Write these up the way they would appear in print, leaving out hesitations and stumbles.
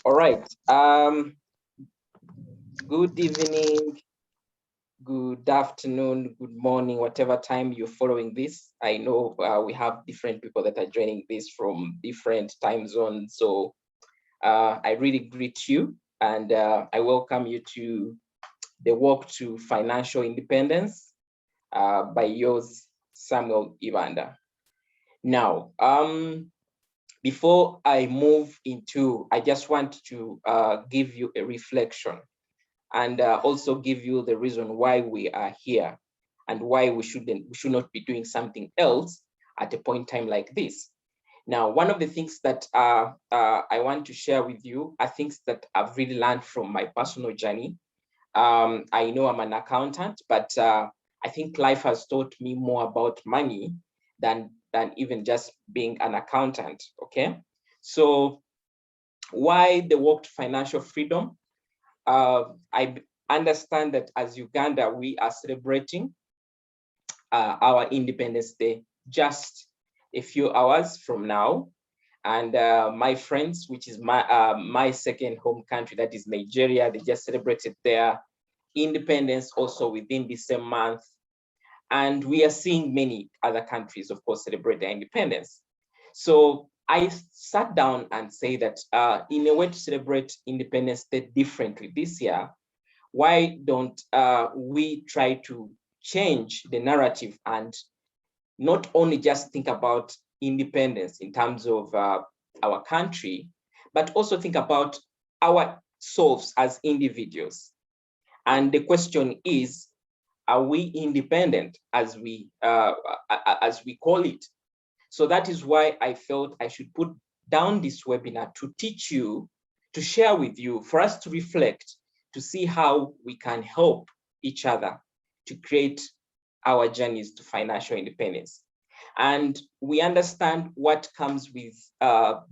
All right. Good evening, good afternoon, good morning, whatever time you're following this. I know we have different people that are joining this from different time zones. So I really greet you and I welcome you to the Walk to Financial Independence by yours, Samuel Ivanda. Now, before I move into, I just want to give you a reflection and also give you the reason why we are here and why we should not be doing something else at a point in time like this. Now, one of the things that I want to share with you are things that I've really learned from my personal journey. I know I'm an accountant, but I think life has taught me more about money than even just being an accountant, okay? So why the Walk to Financial Freedom? I understand that as Uganda, we are celebrating our Independence Day just a few hours from now. And my friends, which is my second home country, that is Nigeria, they just celebrated their independence also within the same month. And we are seeing many other countries, of course, celebrate their independence. So I sat down and say that in a way to celebrate Independence Day differently this year, why don't we try to change the narrative and not only just think about independence in terms of our country, but also think about ourselves as individuals. And the question is, are we independent as we call it? So that is why I felt I should put down this webinar to teach you, to share with you, for us to reflect, to see how we can help each other to create our journeys to financial independence. And we understand what comes with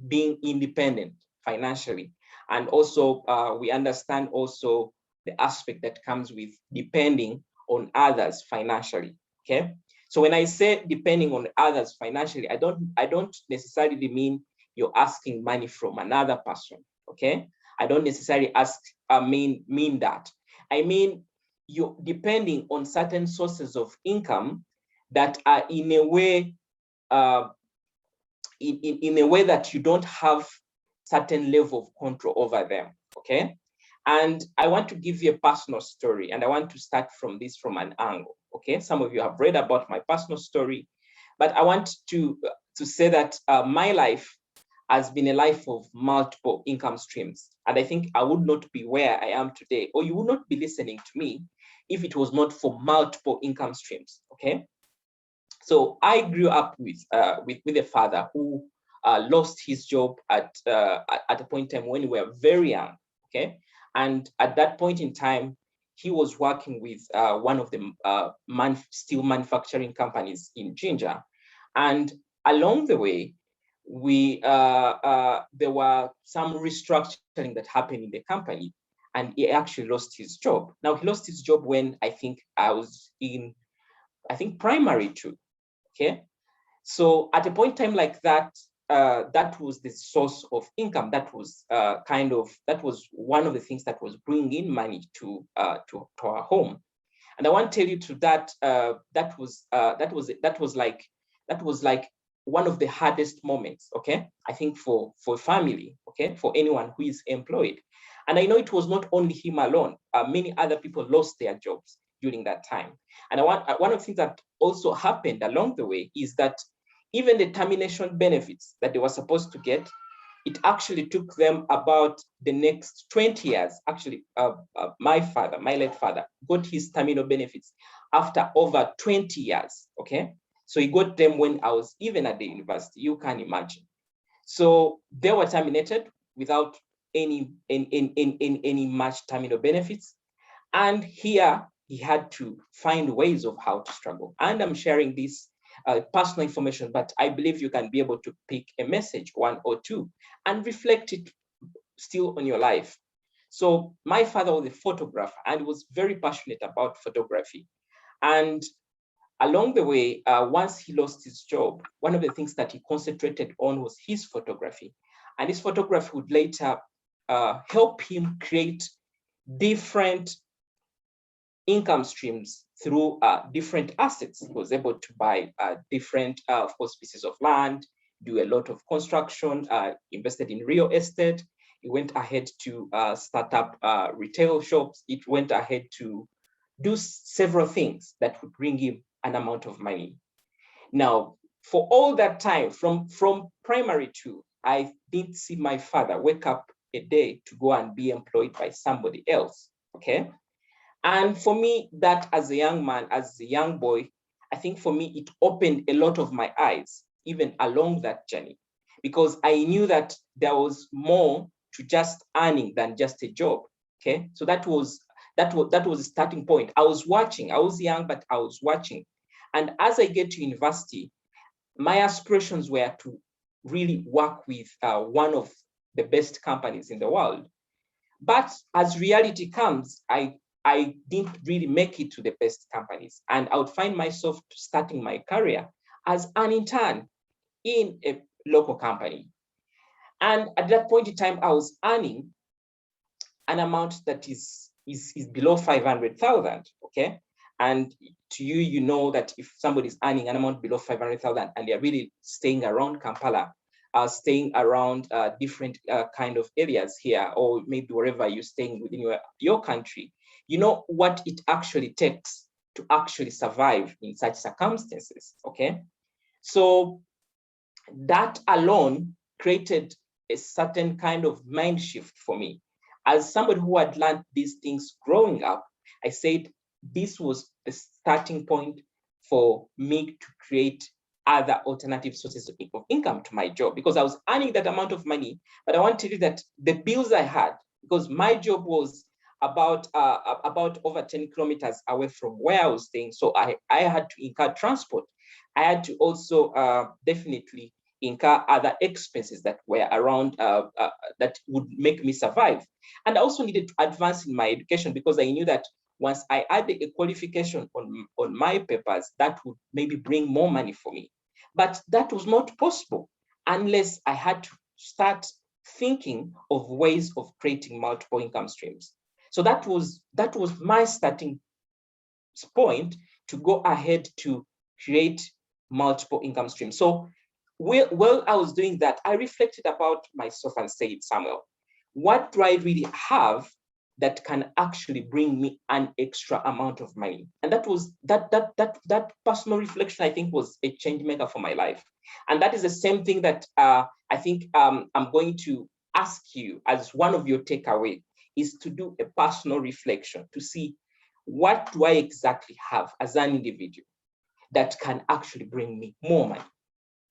being independent financially. And also we understand also the aspect that comes with depending on others financially, okay? So when I say depending on others financially, I don't necessarily mean you're asking money from another person, okay? I don't necessarily mean that. I mean, you're depending on certain sources of income that are in a way, in a way that you don't have certain level of control over them, okay? And I want to give you a personal story, and I want to start from an angle, okay? Some of you have read about my personal story, but I want to say that my life has been a life of multiple income streams. And I think I would not be where I am today, or you would not be listening to me if it was not for multiple income streams, okay? So I grew up with a father who lost his job at a point in time when we were very young, okay? And at that point in time, he was working with one of the steel manufacturing companies in Jinja. And along the way, there were some restructuring that happened in the company, and he actually lost his job. Now, he lost his job when I think I was in, primary two, okay? So at a point in time like that, that was the source of income. That was that was one of the things that was bringing in money to our home. And I want to tell you to that that was like one of the hardest moments, okay? I think for family, okay, for anyone who is employed. And I know it was not only him alone. Many other people lost their jobs during that time. And one of the things that also happened along the way is that even the termination benefits that they were supposed to get, it actually took them about the next 20 years. Actually, my late father, got his terminal benefits after over 20 years, okay? So he got them when I was even at the university, you can imagine. So they were terminated without any much terminal benefits. And here he had to find ways of how to struggle. And I'm sharing this personal information, but I believe you can be able to pick a message, one or two, and reflect it still on your life. So my father was a photographer and was very passionate about photography. And along the way, once he lost his job, one of the things that he concentrated on was his photography. And his photography would later help him create different income streams through different assets. He was able to buy different, of course, pieces of land, do a lot of construction, invested in real estate. He went ahead to start up retail shops. It went ahead to do several things that would bring him an amount of money. Now, for all that time, from primary two, I didn't see my father wake up a day to go and be employed by somebody else, okay? And for me, that as a young man, as a young boy, I think for me, it opened a lot of my eyes, even along that journey, because I knew that there was more to just earning than just a job, okay? So that was a starting point. I was watching, I was young, but I was watching. And as I get to university, my aspirations were to really work with one of the best companies in the world. But as reality comes, I didn't really make it to the best companies. And I would find myself starting my career as an intern in a local company. And at that point in time, I was earning an amount that is below 500,000, okay? And to you, you know that if somebody is earning an amount below 500,000 and they're really staying around Kampala, staying around different kind of areas here, or maybe wherever you're staying within your country, you know what it actually takes to actually survive in such circumstances, okay? So that alone created a certain kind of mind shift for me. As somebody who had learned these things growing up, I said this was the starting point for me to create other alternative sources of income to my job, because I was earning that amount of money, but I want to tell you that the bills I had, because my job was about over 10 kilometers away from where I was staying, so I had to incur transport. I had to also definitely incur other expenses that were around that would make me survive. And I also needed to advance in my education, because I knew that once I added a qualification on my papers, that would maybe bring more money for me. But that was not possible unless I had to start thinking of ways of creating multiple income streams. So that was my starting point to go ahead to create multiple income streams. So while I was doing that, I reflected about myself and said, Samuel, what do I really have that can actually bring me an extra amount of money? And that was that personal reflection, I think, was a change maker for my life. And that is the same thing that I think I'm going to ask you as one of your takeaway, is to do a personal reflection to see, what do I exactly have as an individual that can actually bring me more money?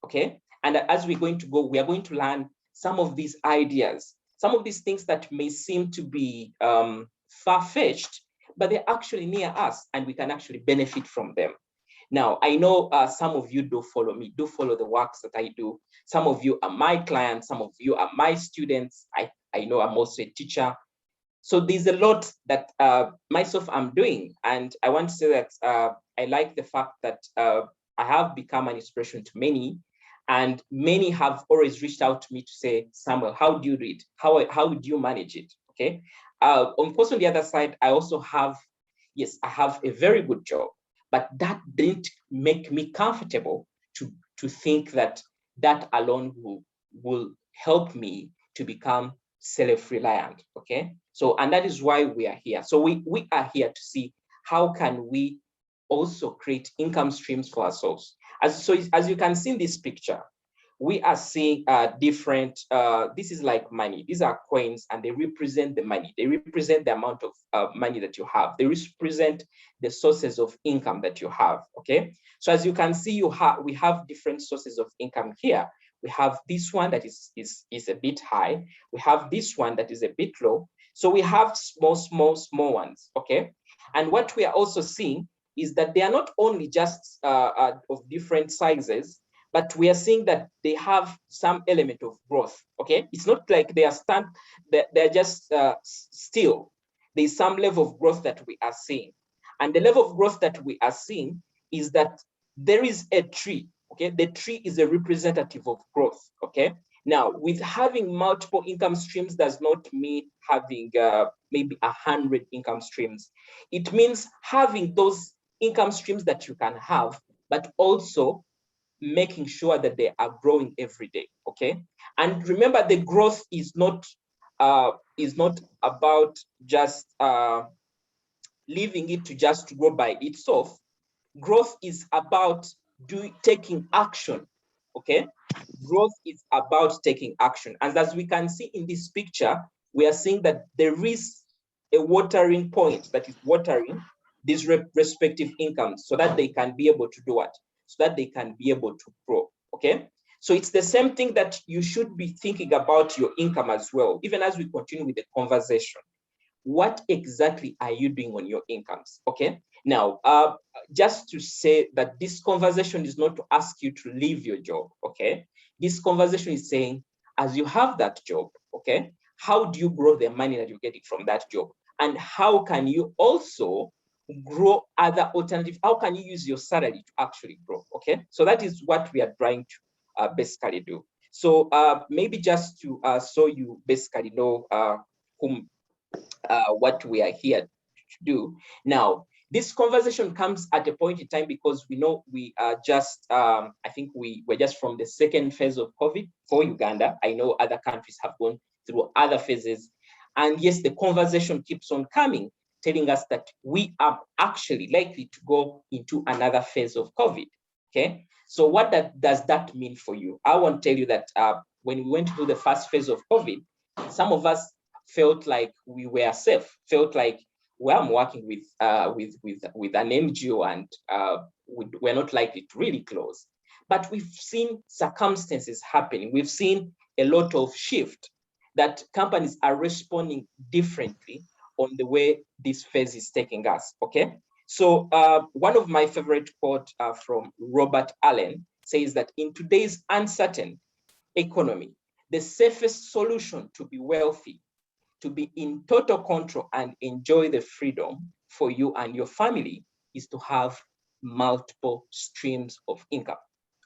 Okay. And as we're going to go, we are going to learn some of these ideas, some of these things that may seem to be far-fetched, but they're actually near us and we can actually benefit from them. Now, I know some of you do follow me, do follow the works that I do. Some of you are my clients, some of you are my students. I know I'm also a teacher. So there's a lot that myself I'm doing. And I want to say that I like the fact that I have become an inspiration to many, and many have always reached out to me to say, Samuel, how do you do it? How do you manage it? Okay. Of course, on the other side, I also have, yes, I have a very good job, but that didn't make me comfortable to think that that alone will help me to become self-reliant, okay? So, and that is why we are here. So we are here to see how can we also create income streams for ourselves. As you can see in this picture, we are seeing different, this is like money. These are coins and they represent the money. They represent the amount of money that you have. They represent the sources of income that you have, okay? So as you can see, we have different sources of income here. We have this one that is a bit high. We have this one that is a bit low. So we have small ones, okay? And what we are also seeing is that they are not only just of different sizes, but we are seeing that they have some element of growth, okay? It's not like they are they're just still. There's some level of growth that we are seeing. And the level of growth that we are seeing is that there is a tree, okay? The tree is a representative of growth, okay? Now, with having multiple income streams does not mean having maybe 100 income streams. It means having those income streams that you can have, but also making sure that they are growing every day. Okay, and remember, the growth is not about just leaving it to just grow by itself. Growth is about taking action. Okay, growth is about taking action, and as we can see in this picture, we are seeing that there is a watering point that is watering these respective incomes so that they can be able to do what? So that they can be able to grow. Okay, so it's the same thing that you should be thinking about your income as well, even as we continue with the conversation. What exactly are you doing on your incomes? Okay, now just to say that this conversation is not to ask you to leave your job. Okay, this conversation is saying, as you have that job, okay, how do you grow the money that you're getting from that job, and how can you also grow other alternatives? How can you use your salary to actually grow? Okay, so that is what we are trying to basically do. So maybe just to so you basically know whom what we are here to do. Now, this conversation comes at a point in time because we know we are just, I think we're just from the second phase of COVID for Uganda. I know other countries have gone through other phases. And yes, the conversation keeps on coming, telling us that we are actually likely to go into another phase of COVID. Okay, so what does that mean for you? I want to tell you that when we went through the first phase of COVID, some of us felt like we were safe, felt like, well, I'm working with an NGO and we're not likely to really close. But we've seen circumstances happening. We've seen a lot of shift that companies are responding differently on the way this phase is taking us. Okay, so one of my favorite quotes from Robert Allen says that in today's uncertain economy, the safest solution to be wealthy, to be in total control and enjoy the freedom for you and your family, is to have multiple streams of income.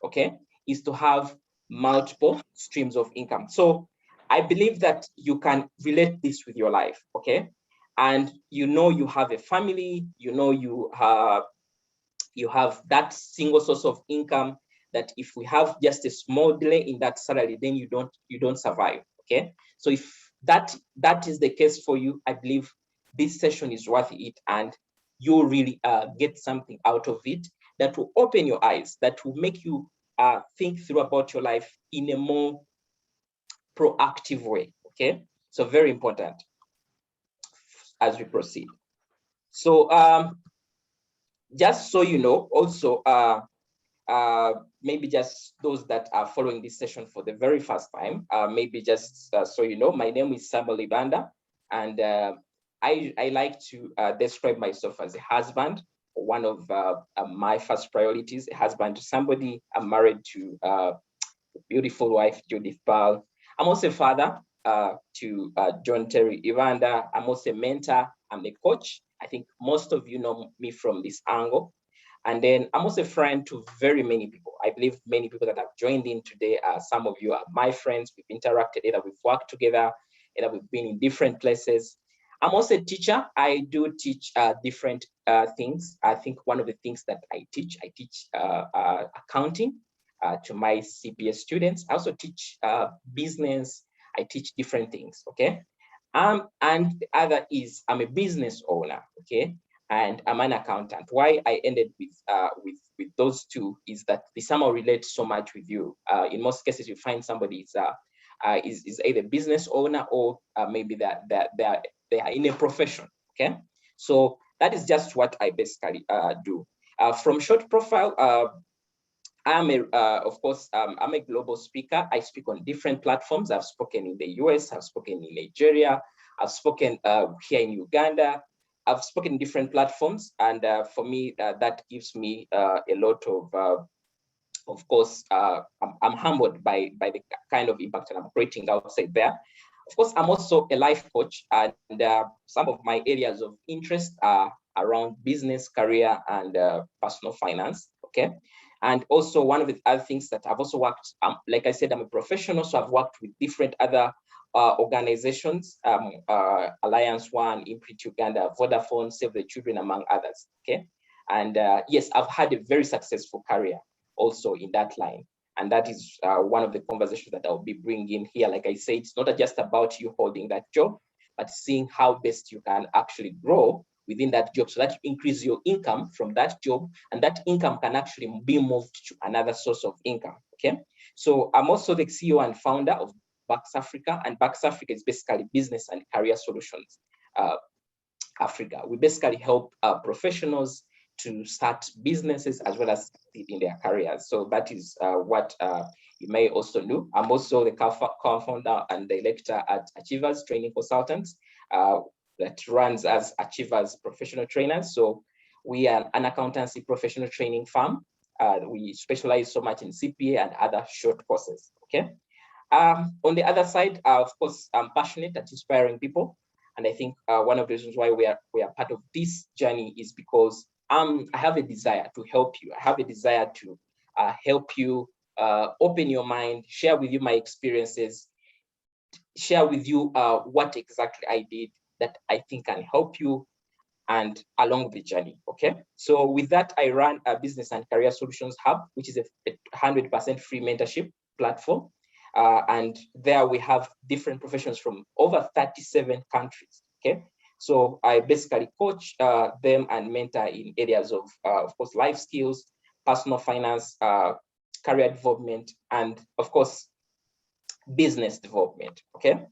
Okay, is to have multiple streams of income. So I believe that you can relate this with your life. Okay, and you know you have a family, you know you have that single source of income that if we have just a small delay in that salary, then you don't survive. Okay, so if that is the case for you, I believe this session is worth it, and you really get something out of it that will open your eyes, that will make you think through about your life in a more proactive way. Okay, so very important as we proceed. So just so you know, also maybe just those that are following this session for the very first time, maybe just so you know, my name is Samuel Ibanda, and I like to describe myself as a husband. One of my first priorities, a husband to somebody. I'm married to a beautiful wife, Judith Pearl. I'm also a father to John Terry Ibanda. I'm also a mentor. I'm a coach. I think most of you know me from this angle. And then I'm also a friend to very many people. I believe many people that have joined in today, some of you are my friends. We've interacted, either we've worked together, either we've been in different places. I'm also a teacher. I do teach different things. I think one of the things that I teach accounting to my CPS students. I also teach business. I teach different things, okay? And the other is I'm a business owner, okay? And I'm an accountant. Why I ended with those two is that they somehow relate so much with you. In most cases, you find somebody is either business owner or maybe they are in a profession. Okay, so that is just what I basically do. From short profile, I'm of course, I'm a global speaker. I speak on different platforms. I've spoken in the US, I've spoken in Nigeria, I've spoken here in Uganda. I've spoken in different platforms, and for me, that gives me a lot of course, I'm humbled by the kind of impact that I'm creating outside there. Of course, I'm also a life coach, and some of my areas of interest are around business, career, and personal finance. Okay, And also one of the other things that I've also worked, like I said, I'm a professional, so I've worked with different other organizations, Alliance One, Imprint Uganda, Vodafone, Save the Children, among others, okay? And yes, I've had a very successful career also in that line. And that is one of the conversations that I'll be bringing here. Like I said, it's not just about you holding that job, but seeing how best you can actually grow within that job so that you increase your income from that job, and that income can actually be moved to another source of income, okay? So I'm also the CEO and founder of Bax Africa, and Bax Africa is basically business and career solutions Africa. We basically help professionals to start businesses as well as succeed in their careers. So that is what you may also know. I'm also the co-founder and director at Achievers Training Consultants that runs as Achievers Professional Trainers. So we are an accountancy professional training firm. We specialize so much in CPA and other short courses, okay? On the other side, of course, I'm passionate at inspiring people. And I think one of the reasons why we are part of this journey is because I have a desire to help you. I have a desire to help you open your mind, share with you my experiences, share with you what exactly I did that I think can help you and along the journey, okay? So with that, I run a Business and Career Solutions Hub, which is a 100% free mentorship platform. And there we have different professions from over 37 countries, okay? So I basically coach them and mentor in areas of course, life skills, personal finance, career development, and of course, business development, okay?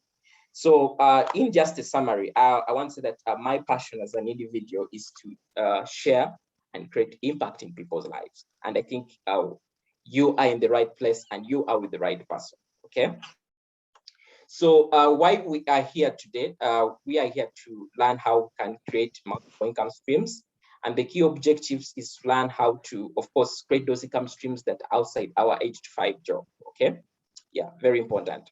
So in just a summary, I want to say that my passion as an individual is to share and create impact in people's lives. And I think you are in the right place and you are with the right person, okay? So why we are here today, we are here to learn how we can create multiple income streams. And the key objectives is to learn how to, of course, create those income streams that are outside our 8 to 5 job, okay? Yeah, very important.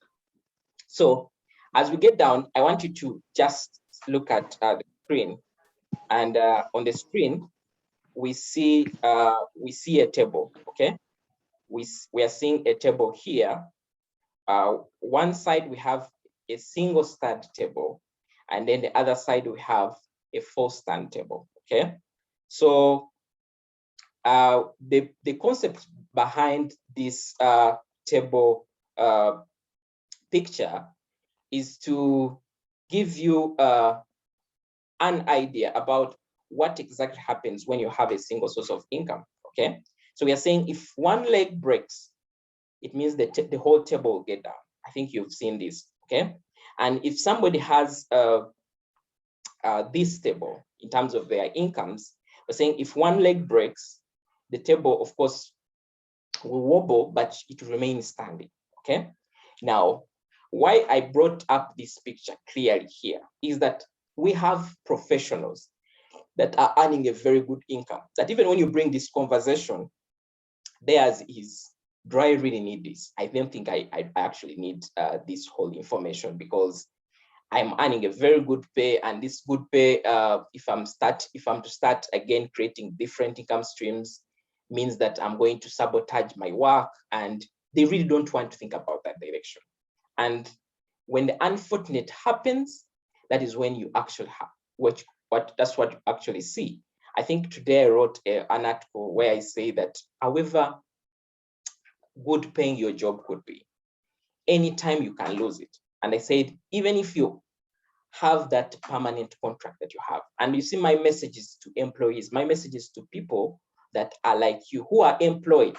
So as we get down, I want you to just look at the screen. And on the screen, we see a table, okay? We are seeing a table here. One side we have a single stand table, and then the other side we have a full stand table, okay? So the concept behind this table picture is to give you an idea about what exactly happens when you have a single source of income, okay? So we are saying if one leg breaks, it means that the whole table will get down. I think you've seen this, okay? And if somebody has this table in terms of their incomes, we're saying if one leg breaks, the table, of course, will wobble, but it will remain standing, okay? Now, why I brought up this picture clearly here is that we have professionals that are earning a very good income, that even when you bring this conversation, theirs is, do I really need this? I don't think I actually need this whole information because I'm earning a very good pay, and this good pay, if I'm to start again creating different income streams, means that I'm going to sabotage my work, and they really don't want to think about that direction. And when the unfortunate happens, that is when you actually have that's what you actually see. I think today I wrote an article where I say that however good paying your job could be, anytime you can lose it. And I said, even if you have that permanent contract that you have, and you see my messages to employees, my messages to people that are like you, who are employed,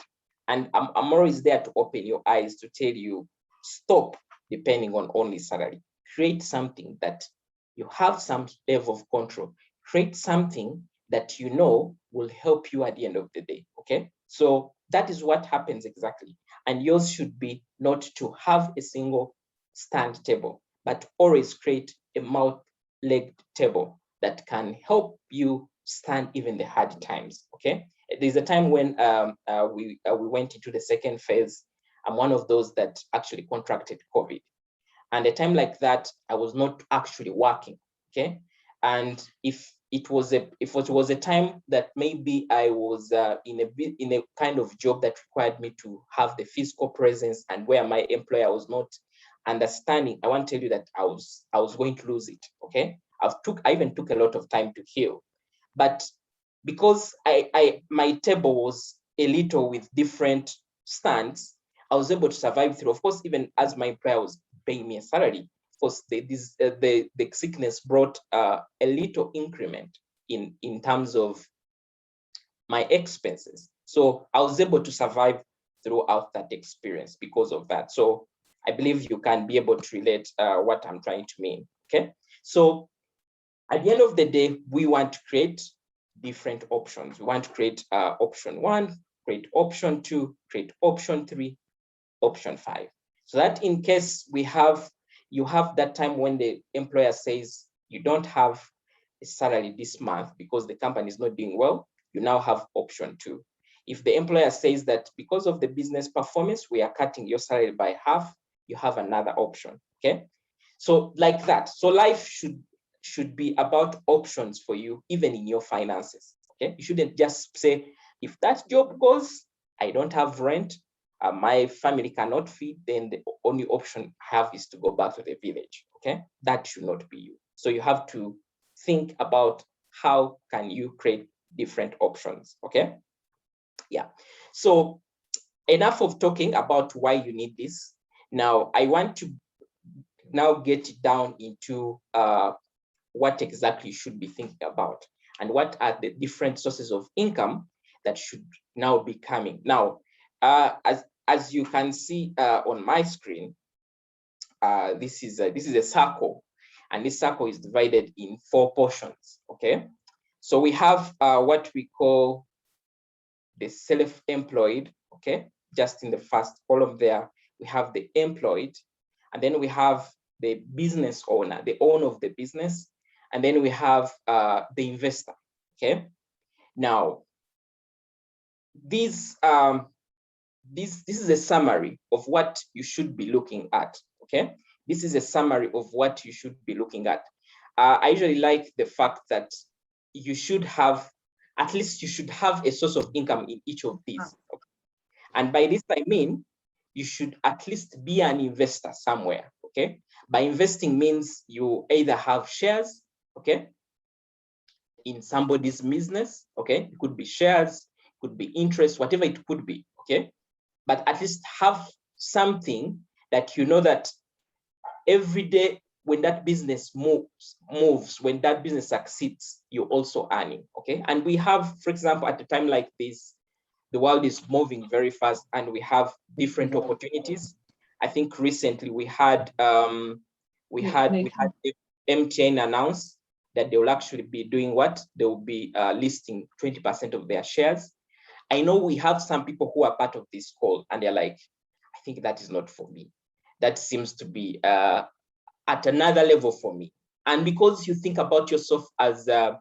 and I'm always there to open your eyes to tell you, stop depending on only salary. Create something that you have some level of control. Create something that you know will help you at the end of the day, okay? So that is what happens exactly. And yours should be not to have a single stand table, but always create a multi-legged table that can help you stand even the hard times, okay? There's a time when we went into the second phase. I'm one of those that actually contracted COVID. And a time like that, I was not actually working, okay? And if it was a time that maybe I was in a kind of job that required me to have the physical presence, and where my employer was not understanding, I want to tell you that I was going to lose it. Okay, I even took a lot of time to heal, but because my table was a little with different stands, I was able to survive through. Of course, even as my employer was paying me a salary, of course, the sickness brought a little increment in terms of my expenses. So I was able to survive throughout that experience because of that. So I believe you can be able to relate what I'm trying to mean. Okay, so at the end of the day, we want to create different options. We want to create option 1, create option 2, create option 3, option 5. So that in case you have that time when the employer says you don't have a salary this month because the company is not doing well, you now have option 2. If the employer says that because of the business performance, we are cutting your salary by half, you have another option. Okay, so like that. So life should be about options for you, even in your finances. Okay, you shouldn't just say, if that job goes, I don't have rent, my family cannot feed, then the only option I have is to go back to the village. Okay, that should not be you. So you have to think about how can you create different options. Okay, yeah. So enough of talking about why you need this. Now I want to now get down into what exactly you should be thinking about, and what are the different sources of income that should now be coming. Now, as you can see on my screen, this is a circle, and this circle is divided in 4 portions. Okay, so we have what we call the self-employed. Okay, just in the first column there, we have the employed, and then we have the business owner, the owner of the business, and then we have the investor. Okay, now this is a summary of what you should be looking at. Okay, this is a summary of what you should be looking at. I usually like the fact that you should have, at least you should have a source of income in each of these. Okay? And by this I mean you should at least be an investor somewhere. Okay, by investing means you either have shares, okay, in somebody's business. Okay, it could be shares, could be interest, whatever it could be. Okay, but at least have something that you know that every day when that business moves, when that business succeeds, you're also earning. Okay, and we have, for example, at a time like this, the world is moving very fast and we have different opportunities. I think recently we had MTN announce that they will actually be doing what? They will be listing 20% of their shares. I know we have some people who are part of this call and they're like, I think that is not for me. That seems to be at another level for me. And because you think about yourself as a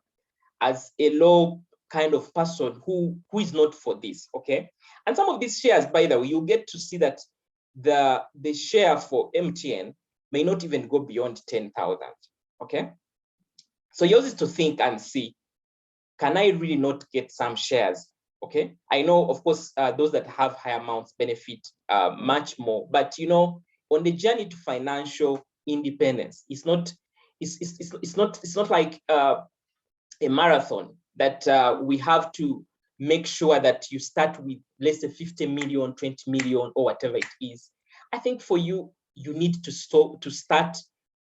low kind of person who is not for this, okay? And some of these shares, by the way, you get to see that the share for MTN may not even go beyond 10,000, okay? So yours is to think and see, can I really not get some shares? Okay, I know, of course, those that have high amounts benefit much more, but you know, on the journey to financial independence, it's not like a marathon that we have to make sure that you start with, let's say, 50 million, 20 million, or whatever it is. I think for you, you need to start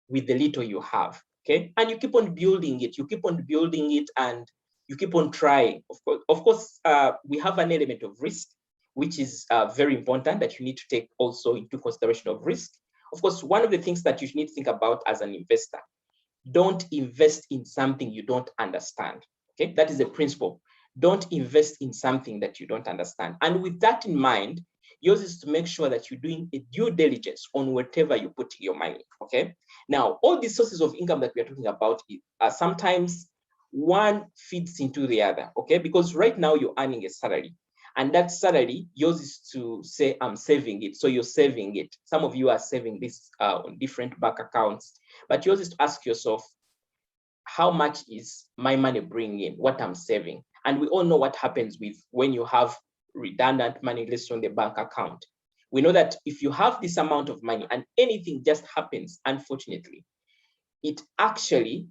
with the little you have. Okay, and you keep on building it. You keep on building it, and you keep on trying. Of course, we have an element of risk, which is very important that you need to take also into consideration of risk. Of course, one of the things that you need to think about as an investor, don't invest in something you don't understand. Okay, that is a principle. Don't invest in something that you don't understand. And with that in mind, yours is to make sure that you're doing a due diligence on whatever you put your money. Okay, now all these sources of income that we are talking about are sometimes one feeds into the other. Okay, because right now you're earning a salary, and that salary, yours is to say, I'm saving it. So you're saving it. Some of you are saving this on different bank accounts, but yours is to ask yourself, how much is my money bringing in, what I'm saving. And we all know what happens with when you have redundant money listed on the bank account. We know that if you have this amount of money and anything just happens, unfortunately, it actually,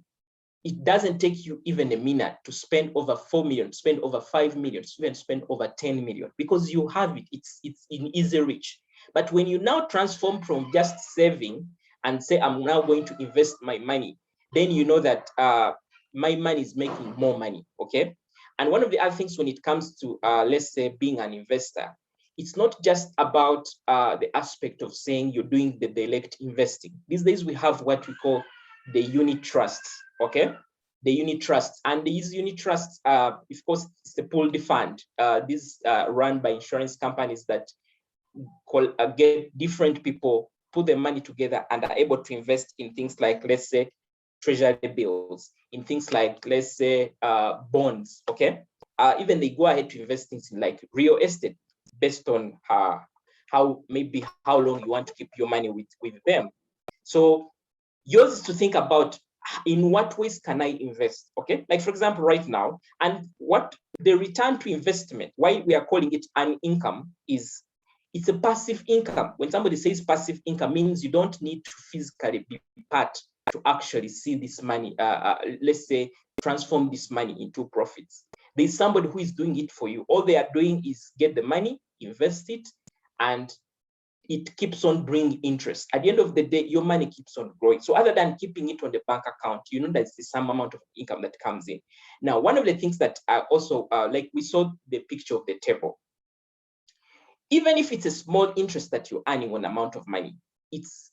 it doesn't take you even a minute to spend over 4 million, spend over 5 million, even spend over 10 million, because you have it, it's in easy reach. But when you now transform from just saving and say, I'm now going to invest my money, then you know that my money is making more money, okay? And one of the other things when it comes to, let's say, being an investor, it's not just about the aspect of saying you're doing the direct investing. These days we have what we call the unit trusts, okay? The unit trusts, and these unit trusts, of course, it's a pooled fund. These run by insurance companies that get different people, put their money together and are able to invest in things like, let's say, treasury bills, in things like, let's say, bonds, okay? Even they go ahead to invest things in like real estate based on how maybe how long you want to keep your money with them. So yours is to think about in what ways can I invest, okay? Like for example, right now, and what the return to investment, why we are calling it an income is, it's a passive income. When somebody says passive income, means you don't need to physically be part to actually see this money, let's say, transform this money into profits. There's somebody who is doing it for you. All they are doing is get the money, invest it, and it keeps on bringing interest. At the end of the day, your money keeps on growing. So other than keeping it on the bank account, you know there's some amount of income that comes in. Now, one of the things that I also, like we saw the picture of the table, even if it's a small interest that you're earning on amount of money, it's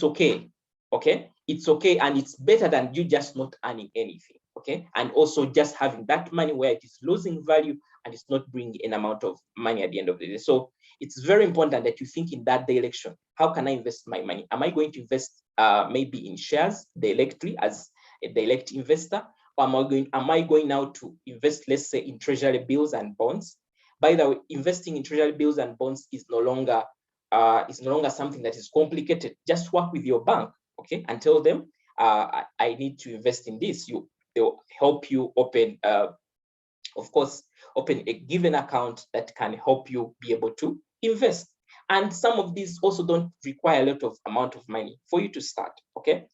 okay, okay? It's okay, and it's better than you just not earning anything, okay? And also just having that money where it is losing value and it's not bringing an amount of money at the end of the day. So it's very important that you think in that direction. How can I invest my money? Am I going to invest maybe in shares directly as a direct investor? Or am I going now to invest, let's say, in treasury bills and bonds? By the way, investing in treasury bills and bonds is no longer something that is complicated. Just work with your bank, okay, and tell them, I need to invest in this. They'll help you open, of course, open a given account that can help you be able to invest. And some of these also don't require a lot of amount of money for you to start, okay?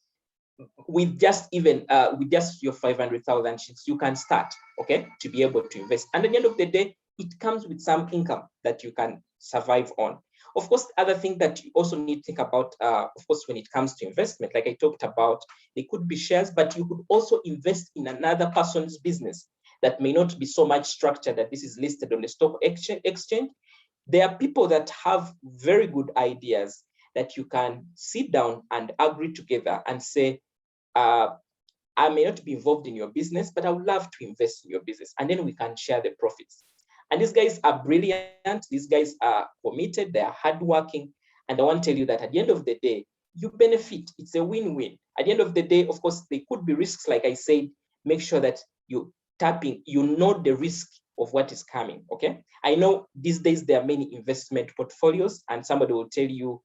With just even with just your 500,000 shillings, you can start, okay, to be able to invest. And at the end of the day, it comes with some income that you can survive on. Of course, the other thing that you also need to think about, of course, when it comes to investment, like I talked about, they could be shares, but you could also invest in another person's business that may not be so much structured that this is listed on the stock exchange. There are people that have very good ideas that you can sit down and agree together and say, I may not be involved in your business, but I would love to invest in your business. And then we can share the profits. And these guys are brilliant. These guys are committed. They are hardworking. And I want to tell you that at the end of the day, you benefit. It's a win-win. At the end of the day, of course, there could be risks. Like I said, make sure that you know the risk of what is coming, okay? I know these days there are many investment portfolios, and somebody will tell you,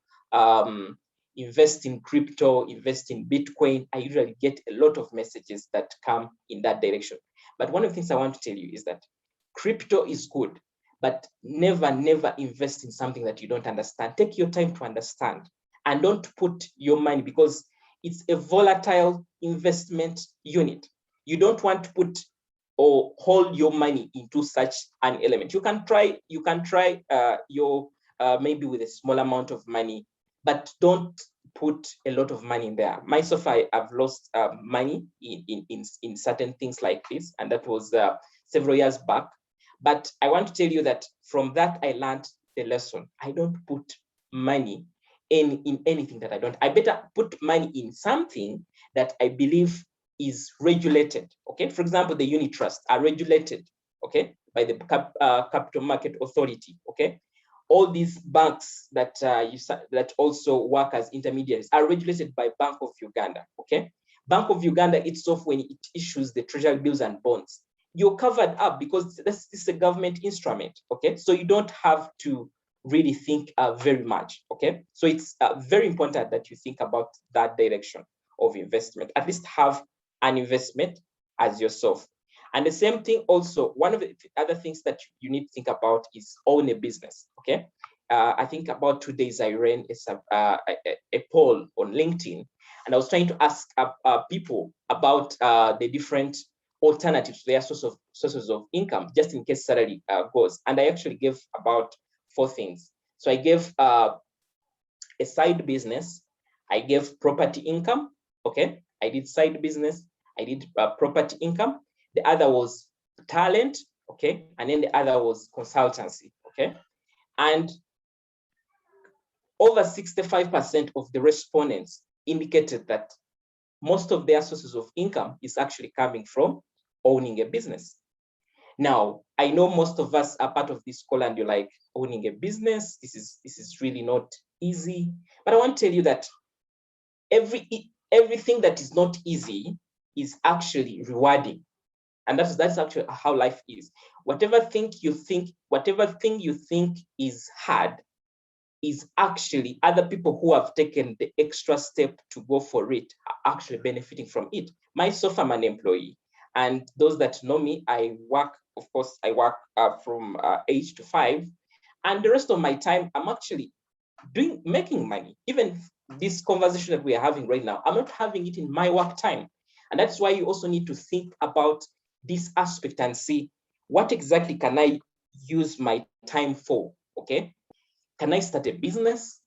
invest in crypto, invest in Bitcoin. I usually get a lot of messages that come in that direction. But one of the things I want to tell you is that crypto is good, but never invest in something that you don't understand. Take your time to understand, and don't put your money, because it's a volatile investment unit. You don't want to put or hold your money into such an element. You can try your maybe with a small amount of money, but don't put a lot of money in there. Myself, I've lost money in certain things like this, and that was several years back. But I want to tell you that from that, I learned the lesson. I don't put money in anything that I don't. I better put money in something that I believe is regulated, okay? For example, the unit trusts are regulated, okay, by the Capital Market Authority, okay? All these banks that that also work as intermediaries are regulated by Bank of Uganda, okay? Bank of Uganda itself, when it issues the treasury bills and bonds, you're covered up because this is a government instrument, okay? So you don't have to really think very much, okay? So it's very important that you think about that direction of investment. At least have an investment as yourself. And the same thing also, one of the other things that you need to think about is own a business, okay? I think about 2 days I ran a poll on LinkedIn, and I was trying to ask people about the different alternatives to their sources of income, just in case salary goes. And I actually gave about 4 things. So I gave a side business, I gave property income, okay? I did side business, I did property income. The other was talent, okay? And then the other was consultancy, okay? And over 65% of the respondents indicated that most of their sources of income is actually coming from owning a business. Now, I know most of us are part of this call and you're like, owning a business, this is really not easy. But I want to tell you that everything that is not easy is actually rewarding. And that's actually how life is. Whatever thing you think is hard is actually other people who have taken the extra step to go for it are actually benefiting from it. Myself, I'm an employee. And those that know me, I work from 8 to 5. And the rest of my time, I'm actually making money. Even this conversation that we are having right now, I'm not having it in my work time. And that's why you also need to think about this aspect and see what exactly can I use my time for, okay? Can I start a business?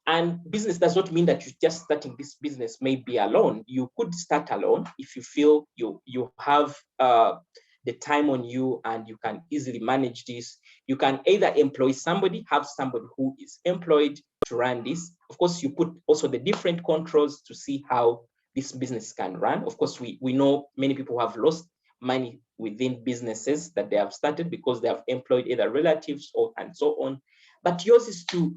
And business does not mean that you're just starting this business maybe alone. You could start alone if you feel you have the time on you and you can easily manage this. You can either employ somebody, have somebody who is employed to run this. Of course, you put also the different controls to see how this business can run. Of course, we know many people have lost money within businesses that they have started because they have employed either relatives or and so on. But yours is to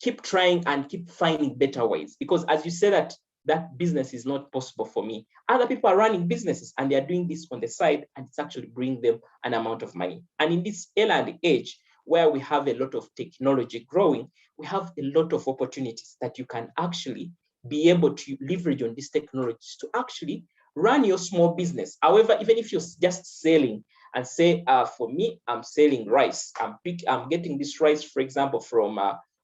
keep trying and keep finding better ways, because as you say that business is not possible for me, other people are running businesses and they are doing this on the side and it's actually bringing them an amount of money. And in this era and age where we have a lot of technology growing, we have a lot of opportunities that you can actually be able to leverage on these technologies to actually run your small business. However, even if you're just selling and say, for me, I'm selling rice. I'm getting this rice, for example, from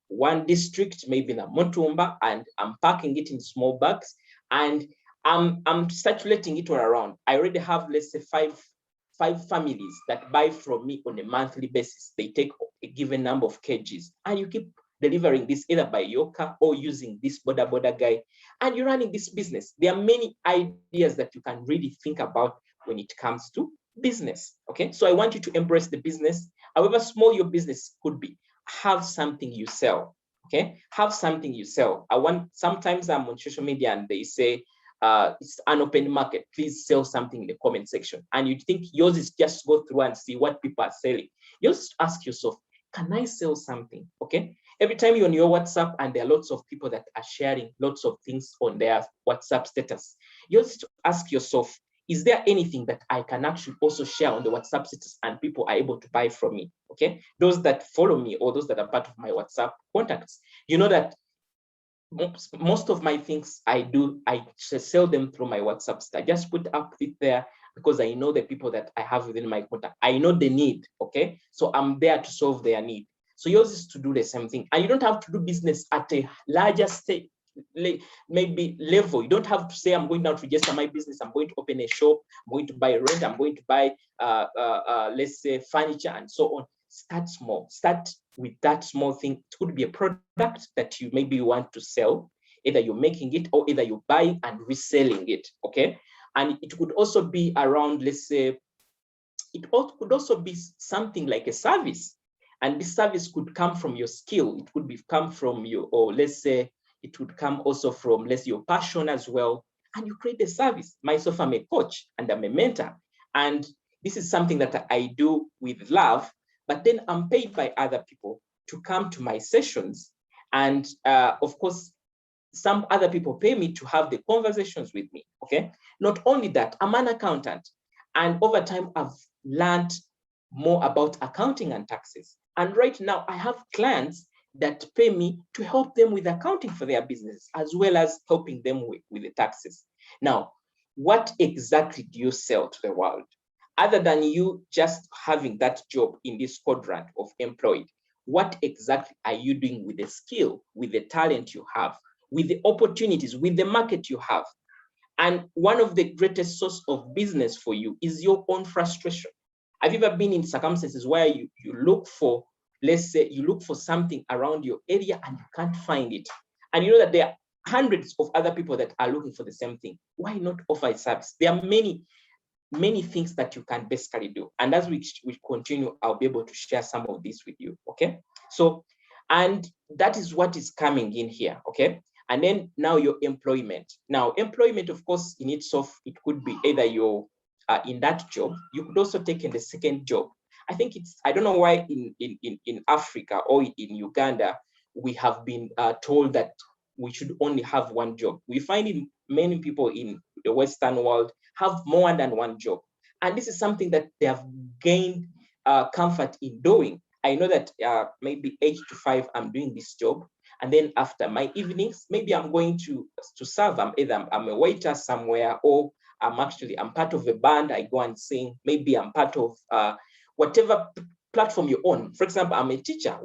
one district, maybe in a Motumba, and I'm packing it in small bags, and I'm circulating it all around. I already have, let's say, five families that buy from me on a monthly basis. They take a given number of kgs, and you keep delivering this either by your car or using this border guy, and you're running this business. There are many ideas that you can really think about when it comes to business, okay? So I want you to embrace the business, however small your business could be. Have something you sell, okay? Have something you sell. Sometimes I'm on social media and they say, it's an open market, please sell something in the comment section. And you think yours is just go through and see what people are selling. You just ask yourself, can I sell something, okay? Every time you're on your WhatsApp and there are lots of people that are sharing lots of things on their WhatsApp status, you just ask yourself, is there anything that I can actually also share on the WhatsApp status and people are able to buy from me, okay? Those that follow me or those that are part of my WhatsApp contacts, you know that most of my things I sell them through my WhatsApp. I just put up it there because I know the people that I have within my contact. I know the need, okay? So I'm there to solve their need. So yours is to do the same thing. And you don't have to do business at a larger stage, maybe level. You don't have to say, I'm going now to register my business, I'm going to open a shop, I'm going to buy rent, I'm going to buy, let's say, furniture and so on. Start small. Start with that small thing. It could be a product that you maybe want to sell. Either you're making it or either you're buying and reselling it, okay? And it could also be around, let's say, it could also be something like a service. And this service could come from your skill. It could come from you, or let's say, it would come also from, let's say, your passion as well. And you create a service. Myself, I'm a coach and I'm a mentor. And this is something that I do with love, but then I'm paid by other people to come to my sessions. And of course, some other people pay me to have the conversations with me, okay? Not only that, I'm an accountant. And over time, I've learned more about accounting and taxes. And right now, I have clients that pay me to help them with accounting for their business, as well as helping them with the taxes. Now, what exactly do you sell to the world? Other than you just having that job in this quadrant of employed, what exactly are you doing with the skill, with the talent you have, with the opportunities, with the market you have? And one of the greatest source of business for you is your own frustration. Have you ever been in circumstances where you look for, let's say, you look for something around your area and you can't find it? And you know that there are hundreds of other people that are looking for the same thing. Why not offer a service? There are many things that you can basically do. And as we continue, I'll be able to share some of this with you, okay? So, and that is what is coming in here, okay? And then now your employment. Now, employment, of course, in itself, it could be either you're in that job. You could also take in the second job. I think it's, I don't know why in Africa or in Uganda, we have been told that we should only have one job. We find in many people in the Western world have more than one job. And this is something that they have gained comfort in doing. I know that maybe 8 to 5, I'm doing this job. And then after my evenings, maybe I'm going to serve. I'm a waiter somewhere, or I'm part of a band. I go and sing. Maybe I'm part of whatever platform you own. For example, I'm a teacher.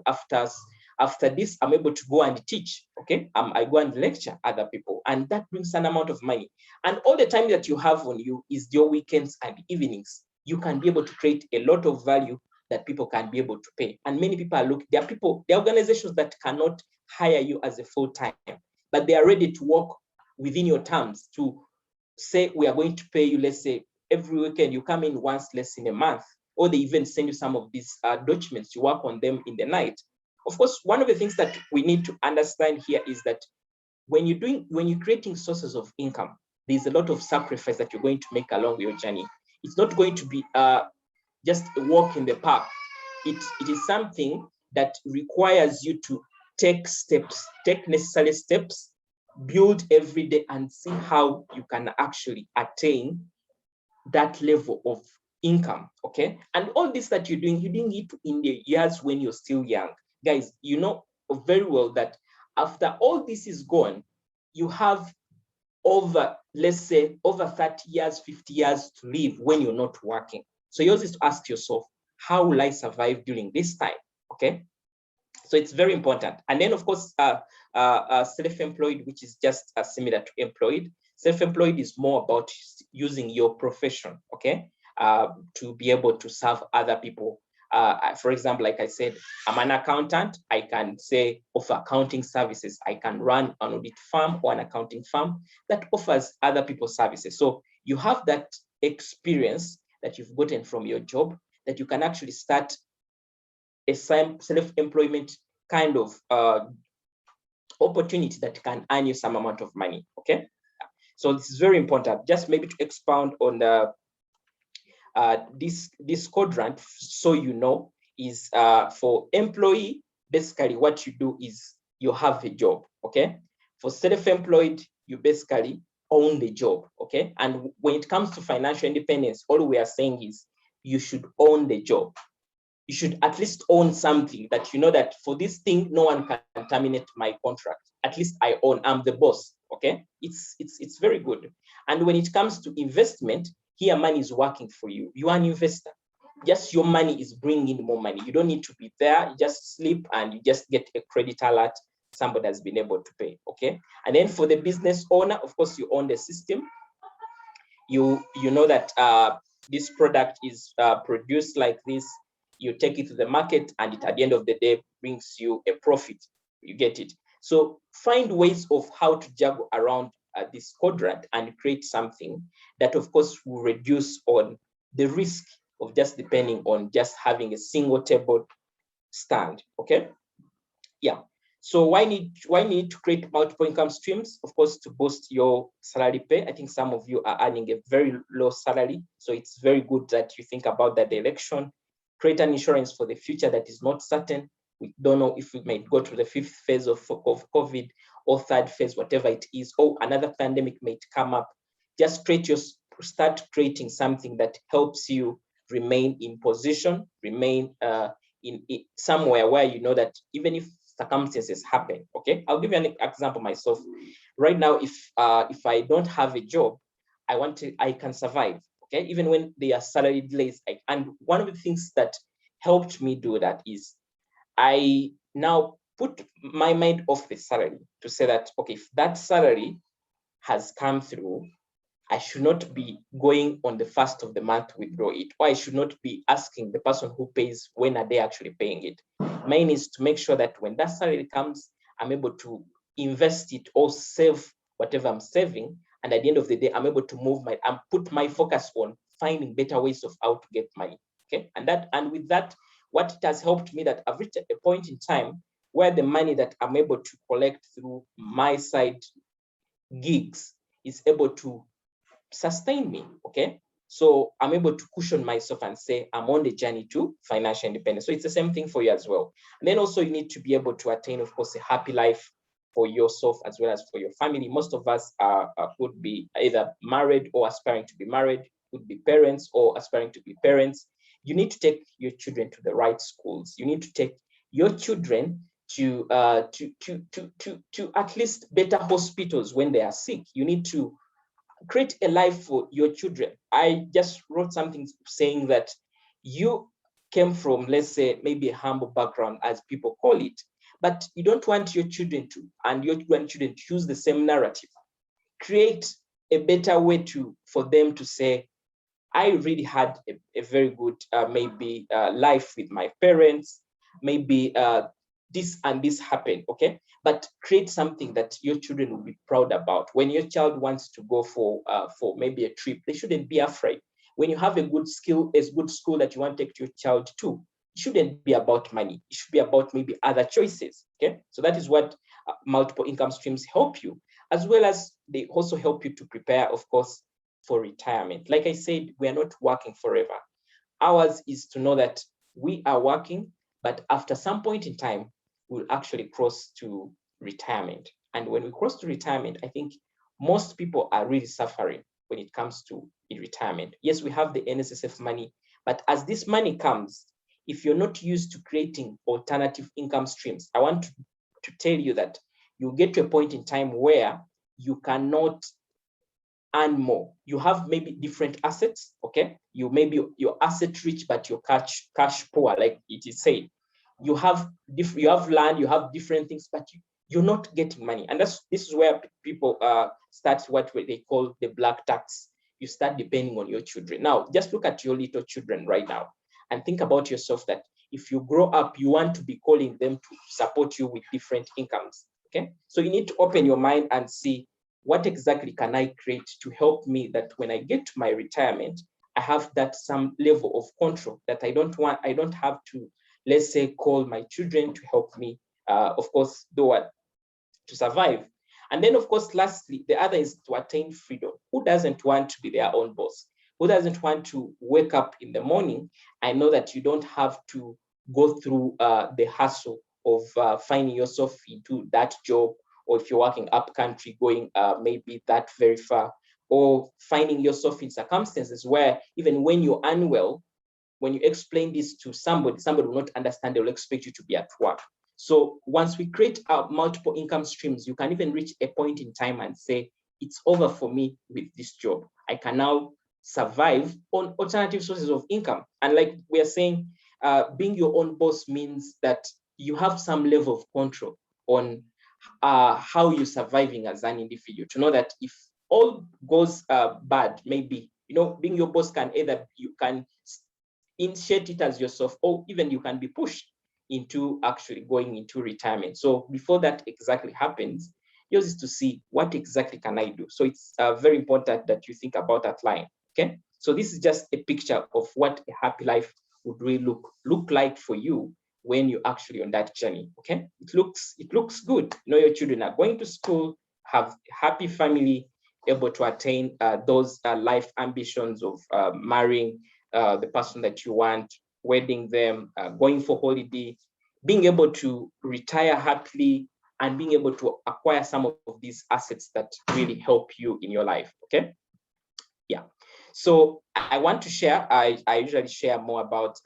After this, I'm able to go and teach, okay? I go and lecture other people, and that brings an amount of money. And all the time that you have on you is your weekends and evenings. You can be able to create a lot of value that people can be able to pay. And many people are looking, there are organizations that cannot hire you as a full-time, but they are ready to work within your terms to say, we are going to pay you, let's say, every weekend, you come in once less in a month, or they even send you some of these documents, you work on them in the night. Of course, one of the things that we need to understand here is that when you're creating sources of income, there's a lot of sacrifice that you're going to make along your journey. It's not going to be just a walk in the park. It is something that requires you to take necessary steps, build every day, and see how you can actually attain that level of income, okay? And all this that you're doing it in the years when you're still young. Guys, you know very well that after all this is gone, you have over, let's say, over 30 years, 50 years to live when you're not working. So you always ask yourself, how will I survive during this time, okay? So it's very important. And then, of course, self-employed, which is just similar to employed. Self-employed is more about using your profession, okay, to be able to serve other people. For example, like I said, I'm an accountant. I can say offer accounting services. I can run an audit firm or an accounting firm that offers other people services. So you have that experience that you've gotten from your job that you can actually start a self-employment kind of opportunity that can earn you some amount of money, okay? So this is very important. Just maybe to expound on the this quadrant, so you know, is for employee, basically what you do is you have a job, okay? For self-employed, you basically own the job, okay? And when it comes to financial independence, all we are saying is you should own the job. You should at least own something that you know that for this thing, no one can terminate my contract. At least I own, I'm the boss, okay? It's very good. And when it comes to investment, here money is working for you. You are an investor. Just your money is bringing more money. You don't need to be there. You just sleep and you just get a credit alert. Somebody has been able to pay, okay? And then for the business owner, of course, you own the system. You know that this product is produced like this. You take it to the market, and it, at the end of the day, brings you a profit. You get it. So find ways of how to juggle around this quadrant and create something that, of course, will reduce on the risk of just depending on just having a single table stand. Okay. Yeah. So why need to create multiple income streams? Of course, to boost your salary pay. I think some of you are earning a very low salary, so it's very good that you think about that direction. Create an insurance for the future that is not certain. We don't know if we might go to the 5th phase of COVID or 3rd phase, whatever it is, or another pandemic might come up. Just start creating something that helps you remain in position, remain in somewhere where you know that even if circumstances happen, okay? I'll give you an example myself. Right now, if I don't have a job, I can survive. Okay, even when they are salary delays. And one of the things that helped me do that is I now put my mind off the salary to say that, okay, if that salary has come through, I should not be going on the first of the month to withdraw it, or I should not be asking the person who pays when are they actually paying it. Mine is to make sure that when that salary comes, I'm able to invest it or save whatever I'm saving. And at the end of the day, I'm able to and put my focus on finding better ways of how to get money. Okay. And with that, what it has helped me that I've reached a point in time where the money that I'm able to collect through my side gigs is able to sustain me. Okay. So I'm able to cushion myself and say I'm on the journey to financial independence. So it's the same thing for you as well. And then also you need to be able to attain, of course, a happy life for yourself as well as for your family. Most of us could be either married or aspiring to be married, could be parents or aspiring to be parents. You need to take your children to the right schools. You need to take your children to at least better hospitals when they are sick. You need to create a life for your children. I just wrote something saying that you came from, let's say, maybe a humble background, as people call it, but you don't want your children to, and your grandchildren to use the same narrative. Create a better way for them to say, I really had a very good, maybe life with my parents, maybe this and this happened, okay? But create something that your children will be proud about. When your child wants to go for maybe a trip, they shouldn't be afraid. When you have a good school that you want to take your child to, it shouldn't be about money. It should be about maybe other choices, okay? So that is what multiple income streams help you, as well as they also help you to prepare, of course, for retirement. Like I said, we are not working forever. Ours is to know that we are working, but after some point in time, we'll actually cross to retirement. And when we cross to retirement, I think most people are really suffering when it comes to retirement. Yes, we have the NSSF money, but as this money comes, if you're not used to creating alternative income streams, I want to tell you that you get to a point in time where you cannot earn more. You have maybe different assets, okay? You're asset rich, but you're cash poor, like it is said. You have land, you have different things, but you're not getting money. And this is where people start what they call the black tax. You start depending on your children. Now, just look at your little children right now and think about yourself that if you grow up, you want to be calling them to support you with different incomes, okay? So you need to open your mind and see, what exactly can I create to help me that when I get to my retirement, I have that some level of control that I don't have to, let's say, call my children to help me, of course, to survive. And then, of course, lastly, the other is to attain freedom. Who doesn't want to be their own boss? Who doesn't want to wake up in the morning? I know that you don't have to go through the hassle of finding yourself into that job, or if you're working up country, going maybe that very far, or finding yourself in circumstances where even when you're unwell, when you explain this to somebody will not understand. They will expect you to be at work. So once we create our multiple income streams, you can even reach a point in time and say, it's over for me with this job. I can now survive on alternative sources of income. And like we are saying, being your own boss means that you have some level of control on how you're surviving as an individual, to know that if all goes bad, maybe, being your boss can either, you can initiate it as yourself, or even you can be pushed into actually going into retirement. So before that exactly happens, yours is to see, what exactly can I do? So it's very important that you think about that line, okay? So this is just a picture of what a happy life would really look like for you when you're actually on that journey, okay? It looks good. Your children are going to school, have a happy family, able to attain those life ambitions of marrying the person that you want, wedding them, going for holiday, being able to retire happily, and being able to acquire some of these assets that really help you in your life, okay? Yeah. So I want to share, I usually share more about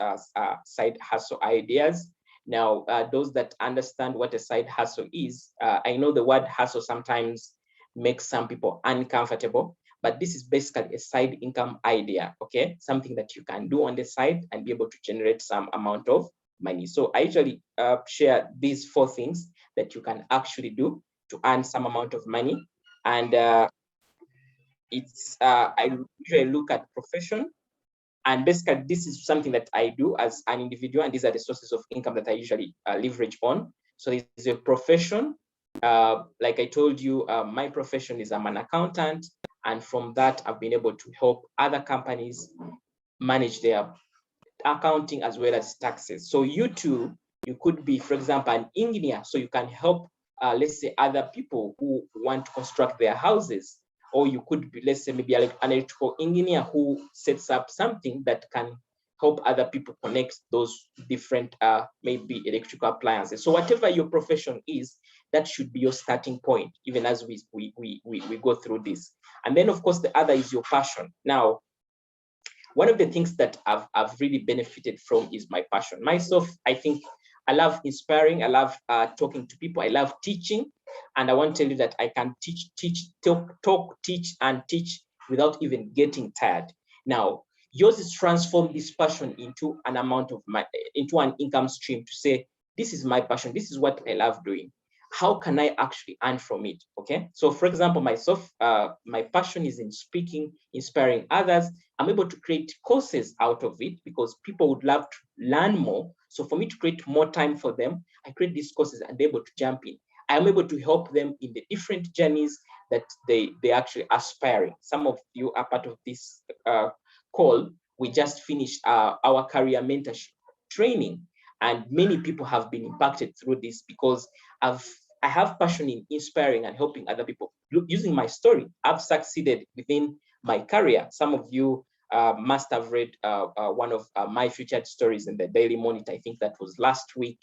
side hustle ideas. Now, those that understand what a side hustle is, I know the word hustle sometimes makes some people uncomfortable, but this is basically a side income idea, okay? Something that you can do on the side and be able to generate some amount of money. So I usually share these 4 things that you can actually do to earn some amount of money. And I usually look at profession, and basically this is something that I do as an individual, and these are the sources of income that I usually leverage on. So this is a profession. Like I told you, my profession is I'm an accountant, and from that I've been able to help other companies manage their accounting as well as taxes. So you too, you could be, for example, an engineer, so you can help, let's say, other people who want to construct their houses. Or you could be, let's say, maybe an electrical engineer who sets up something that can help other people connect those different, maybe electrical appliances. So whatever your profession is, that should be your starting point, even as we go through this. And then, of course, the other is your passion. Now, one of the things that I've really benefited from is my passion. Myself, I think I love inspiring. I love talking to people. I love teaching. And I want to tell you that I can talk, teach, and teach without even getting tired. Now, yours is transform this passion into an amount of into an income stream to say, this is my passion. This is what I love doing. How can I actually earn from it? Okay. So for example, myself, my passion is in speaking, inspiring others. I'm able to create courses out of it because people would love to learn more. So for me to create more time for them, I create these courses and they're able to jump in. I'm able to help them in the different journeys that they actually aspiring. Some of you are part of this call. We just finished our career mentorship training, and many people have been impacted through this because I have passion in inspiring and helping other people. Using my story, I've succeeded within my career. Some of you must have read one of my featured stories in the Daily Monitor. I think that was last week,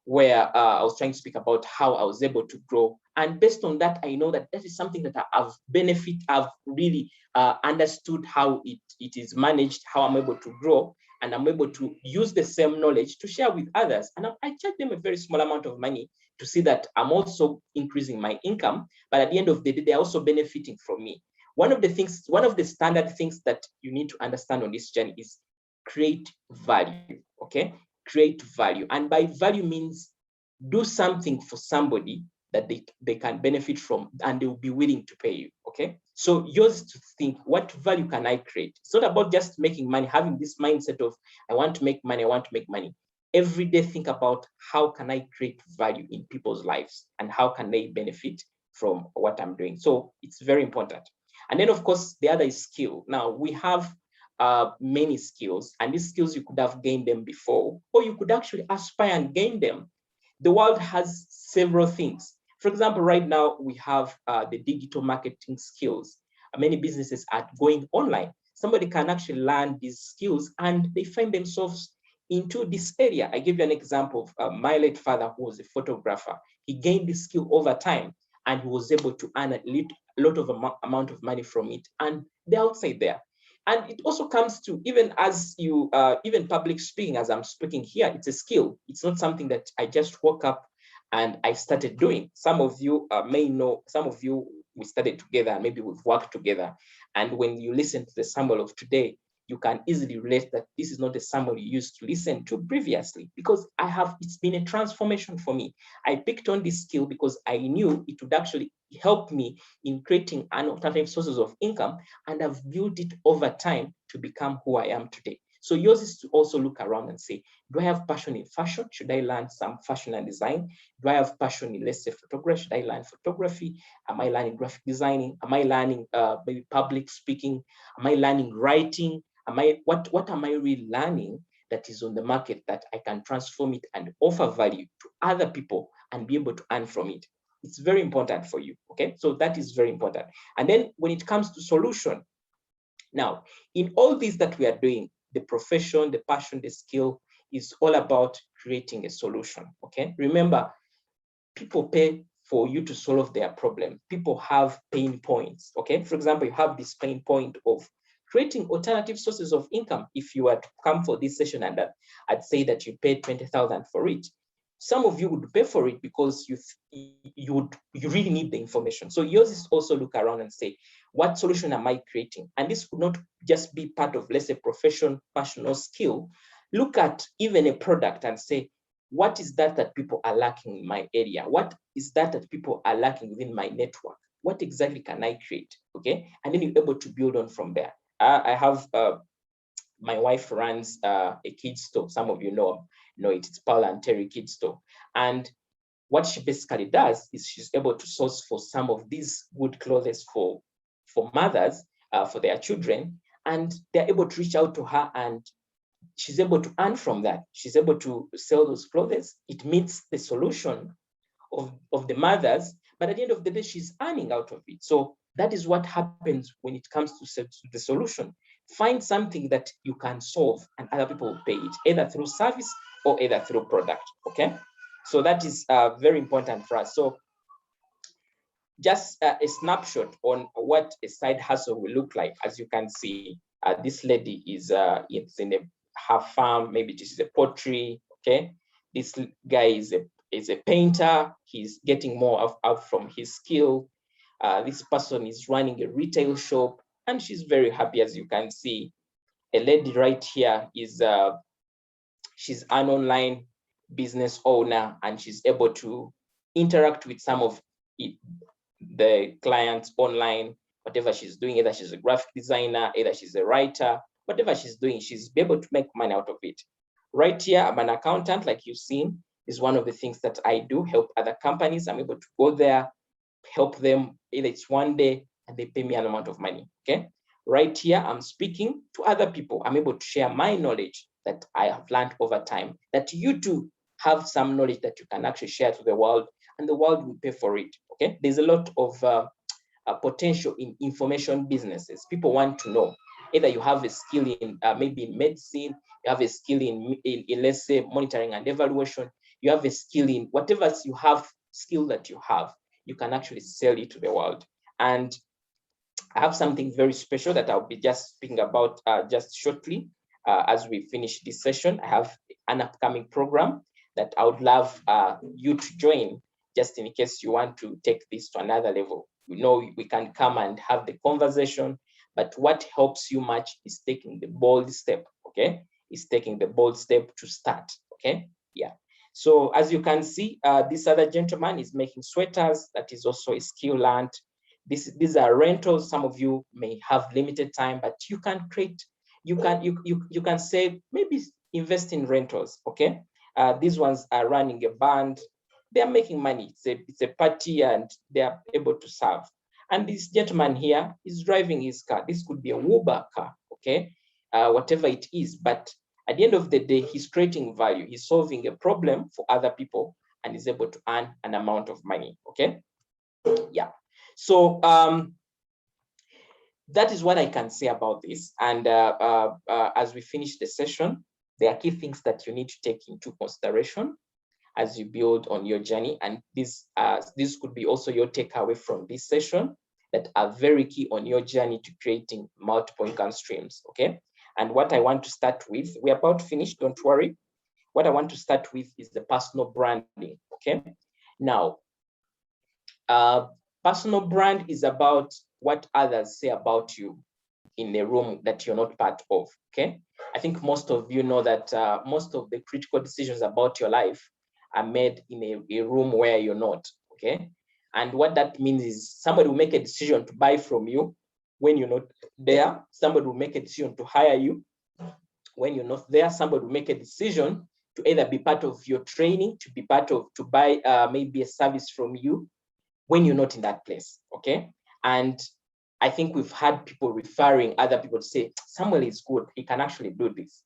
where I was trying to speak about how I was able to grow. And based on that, I know that that is something that I've really understood how it is managed, how I'm able to grow, and I'm able to use the same knowledge to share with others. And I charge them a very small amount of money to see that I'm also increasing my income, but at the end of the day, they're also benefiting from me. One of the standard things that you need to understand on this journey is create value, okay? Create value. And by value means do something for somebody that they can benefit from and they will be willing to pay you, okay? So yours to think, what value can I create? It's not about just making money, having this mindset of, I want to make money, I want to make money. Every day think about how can I create value in people's lives and how can they benefit from what I'm doing. So it's very important. And then of course, the other is skill. Now we have many skills, and these skills you could have gained them before, or you could actually aspire and gain them. The world has several things. For example, right now we have the digital marketing skills. Many businesses are going online. Somebody can actually learn these skills and they find themselves into this area. I give you an example of my late father, who was a photographer. He gained this skill over time and he was able to earn a lot of amount of money from it. And they're outside there. And it also comes to, even as you, even public speaking, as I'm speaking here, it's a skill. It's not something that I just woke up and I started doing. Some of you may know, some of you, we studied together and maybe we've worked together. And when you listen to the sample of today, you can easily relate that this is not a sample you used to listen to previously, because it's been a transformation for me. I picked on this skill because I knew it would actually help me in creating alternative sources of income, and I've built it over time to become who I am today. So yours is to also look around and say, do I have passion in fashion? Should I learn some fashion and design? Do I have passion in, let's say, photography? Should I learn photography? Am I learning graphic designing? Am I learning maybe public speaking? Am I learning writing? What am I really learning that is on the market that I can transform it and offer value to other people and be able to earn from it? It's very important for you, okay? So that is very important. And then when it comes to solution, now, in all these that we are doing, the profession, the passion, the skill, is all about creating a solution, okay? Remember, people pay for you to solve their problem. People have pain points, okay? For example, you have this pain point of creating alternative sources of income. If you were to come for this session and I'd say that you paid 20,000 for it, Some of you would pay for it because you really need the information. So yours is also look around and say, what solution am I creating? And this would not just be part of, let's say, profession, passion, or skill. Look at even a product and say, what is that people are lacking in my area? What is that people are lacking within my network? What exactly can I create? Okay, and then you're able to build on from there. I have my wife runs a kids store. Some of you know it. It's Paula and Terry Kids Store. And what she basically does is she's able to source for some of these good clothes for mothers, for their children, and they're able to reach out to her, and she's able to earn from that. She's able to sell those clothes. It meets the solution of the mothers, but at the end of the day, she's earning out of it. So that is what happens when it comes to the solution. Find something that you can solve and other people will pay it, either through service or either through product, okay? So that is very important for us. So just a snapshot on what a side hustle will look like. As you can see, this lady is it's in her farm, maybe this is a pottery, okay? This guy is a painter. He's getting more out from his skill. This person is running a retail shop, and she's very happy, as you can see. A lady right here is she's an online business owner, and she's able to interact with some of the clients online, whatever she's doing, either she's a graphic designer, either she's a writer, whatever she's doing, she's able to make money out of it. Right here, I'm an accountant, like you've seen, is one of the things that I do, help other companies. I'm able to go there, help them, either it's one day and they pay me an amount of money, okay? Right here, I'm speaking to other people. I'm able to share my knowledge that I have learned over time, that you too have some knowledge that you can actually share to the world, and the world will pay for it, okay? There's a lot of potential in information businesses. People want to know, either you have a skill in maybe in medicine, you have a skill in let's say monitoring and evaluation, you have a skill in whatever you have, skill that you have, you can actually sell it to the world. And I have something very special that I'll be just speaking about just shortly as we finish this session. I have an upcoming program that I would love you to join, just in case you want to take this to another level. You know, we can come and have the conversation, but what helps you much is taking the bold step, okay? Is taking the bold step to start, okay? Yeah. So as you can see, this other gentleman is making sweaters. That is also a skill learned. These are rentals. Some of you may have limited time, but you can create, you can save, maybe invest in rentals, okay? These ones are running a band. They are making money. It's a party and they are able to serve. And this gentleman here is driving his car. This could be a Uber car, okay? Whatever it is, but at the end of the day, he's creating value. He's solving a problem for other people and is able to earn an amount of money, okay? Yeah. So that is what I can say about this. And as we finish the session, there are key things that you need to take into consideration as you build on your journey. And this could be also your takeaway from this session that are very key on your journey to creating multiple income streams, okay? And what I want to start with, we're about to finish, don't worry. What I want to start with is the personal branding, okay? Now, personal brand is about what others say about you in a room that you're not part of, okay? I think most of you know that most of the critical decisions about your life are made in a room where you're not, okay? And what that means is somebody will make a decision to buy from you when you're not there. Somebody will make a decision to hire you when you're not there. Somebody will make a decision to either be part of your training, to buy maybe a service from you when you're not in that place, okay? And I think we've had people referring other people to say, Samuel is good, he can actually do this.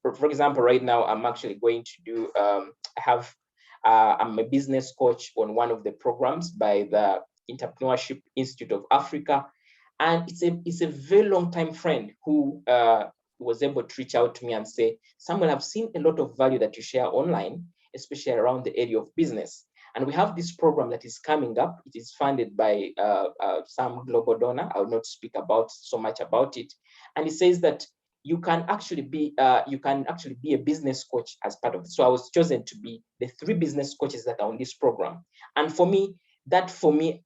For example, right now, I'm actually going to do, I'm a business coach on one of the programs by the Entrepreneurship Institute of Africa. And it's a very long time friend who was able to reach out to me and say, Samuel, I've seen a lot of value that you share online, especially around the area of business. And we have this program that is coming up. It is funded by some global donor. I will not speak about so much about it. And it says that you can actually be a business coach as part of it. So I was chosen to be the 3 business coaches that are on this program. And for me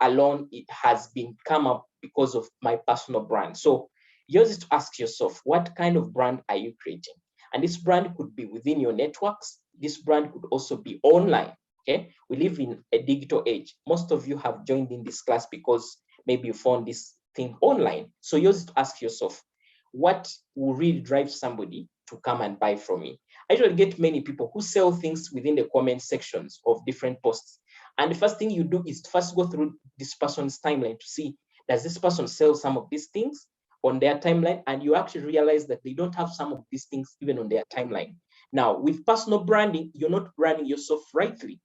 alone, it has been come up because of my personal brand. So you just ask yourself, what kind of brand are you creating? And this brand could be within your networks. This brand could also be online. Okay, we live in a digital age. Most of you have joined in this class because maybe you found this thing online. So you just ask yourself, what will really drive somebody to come and buy from me? I usually get many people who sell things within the comment sections of different posts. And the first thing you do is to first go through this person's timeline to see, does this person sell some of these things on their timeline? And you actually realize that they don't have some of these things even on their timeline. Now, with personal branding, you're not branding yourself rightly.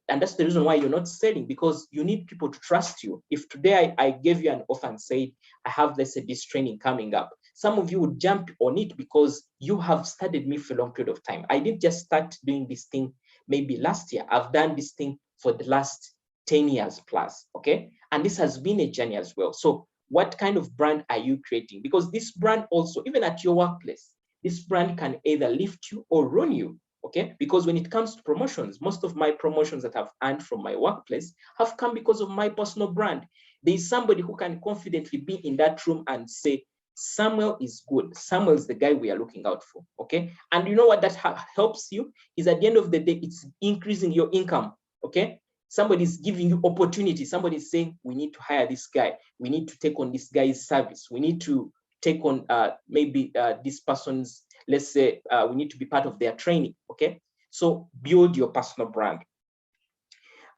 And that's the reason why you're not selling, because you need people to trust you. If today I gave you an offer and said, I have, let's say, this training coming up, some of you would jump on it because you have studied me for a long period of time. I didn't just start doing this thing maybe last year. I've done this thing for the last 10 years plus, okay? And this has been a journey as well. So what kind of brand are you creating? Because this brand also, even at your workplace, this brand can either lift you or ruin you. Okay, because when it comes to promotions, most of my promotions that I've earned from my workplace have come because of my personal brand. There is somebody who can confidently be in that room and say, Samuel is good. Samuel is the guy we are looking out for. Okay, and you know what that helps you is, at the end of the day, it's increasing your income. Okay, somebody is giving you opportunity. Somebody is saying, we need to hire this guy. We need to take on this guy's service. We need to take on maybe this person's, let's say we need to be part of their training. Okay, so build your personal brand.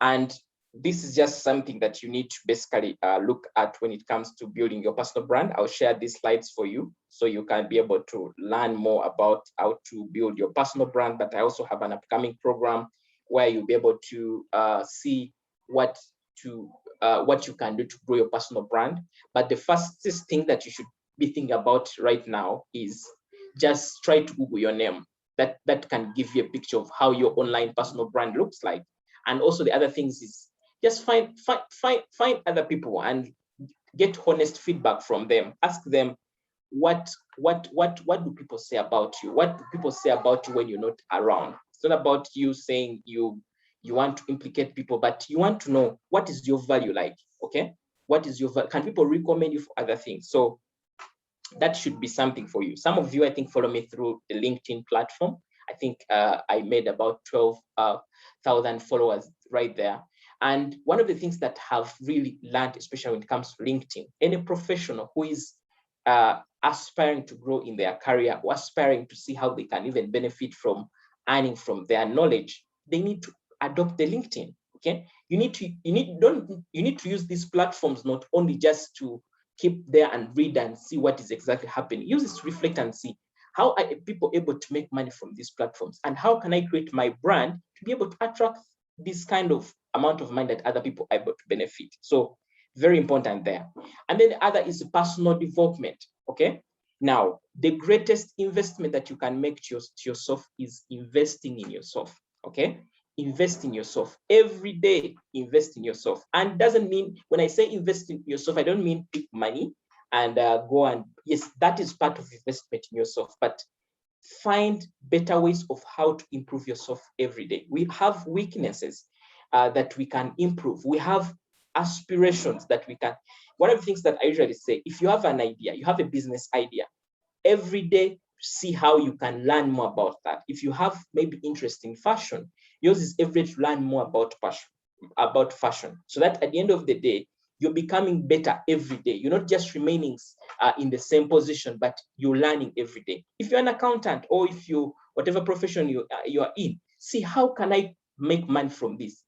And this is just something that you need to basically look at when it comes to building your personal brand. I'll share these slides for you so you can be able to learn more about how to build your personal brand. But I also have an upcoming program where you'll be able to see what you can do to grow your personal brand. But the fastest thing that you should be thinking about right now is just try to Google your name. That can give you a picture of how your online personal brand looks like. And also the other things is just find other people and get honest feedback from them. Ask them, what do people say about you? What do people say about you when you're not around? It's not about you saying you want to implicate people, but you want to know, what is your value like? Okay, what is your value? Can people recommend you for other things? So that should be something for you. Some of you, I think, follow me through the LinkedIn platform. I think I made about 12,000 followers right there. And one of the things that have really learned, especially when it comes to LinkedIn, any professional who is aspiring to grow in their career, or aspiring to see how they can even benefit from earning from their knowledge, they need to adopt the LinkedIn. Okay, you need to use these platforms not only just to keep there and read and see what is exactly happening. Use this to reflect and see, how are people able to make money from these platforms, and how can I create my brand to be able to attract this kind of amount of money that other people are able to benefit. So very important there. And then the other is personal development. Okay, now the greatest investment that you can make to yourself is investing in yourself. Okay, invest in yourself every day. Invest in yourself. And doesn't mean, when I say invest in yourself, I don't mean pick money and go and, yes, that is part of investment in yourself, but find better ways of how to improve yourself every day. We have weaknesses that we can improve. We have aspirations that we can. One of the things that I usually say, if you have an idea, you have a business idea, every day see how you can learn more about that. If you have maybe interest in fashion, yours is every day to learn more about fashion, so that at the end of the day, you're becoming better every day. You're not just remaining in the same position, but you're learning every day. If you're an accountant, or if you, whatever profession you are in, see, how can I make money from this?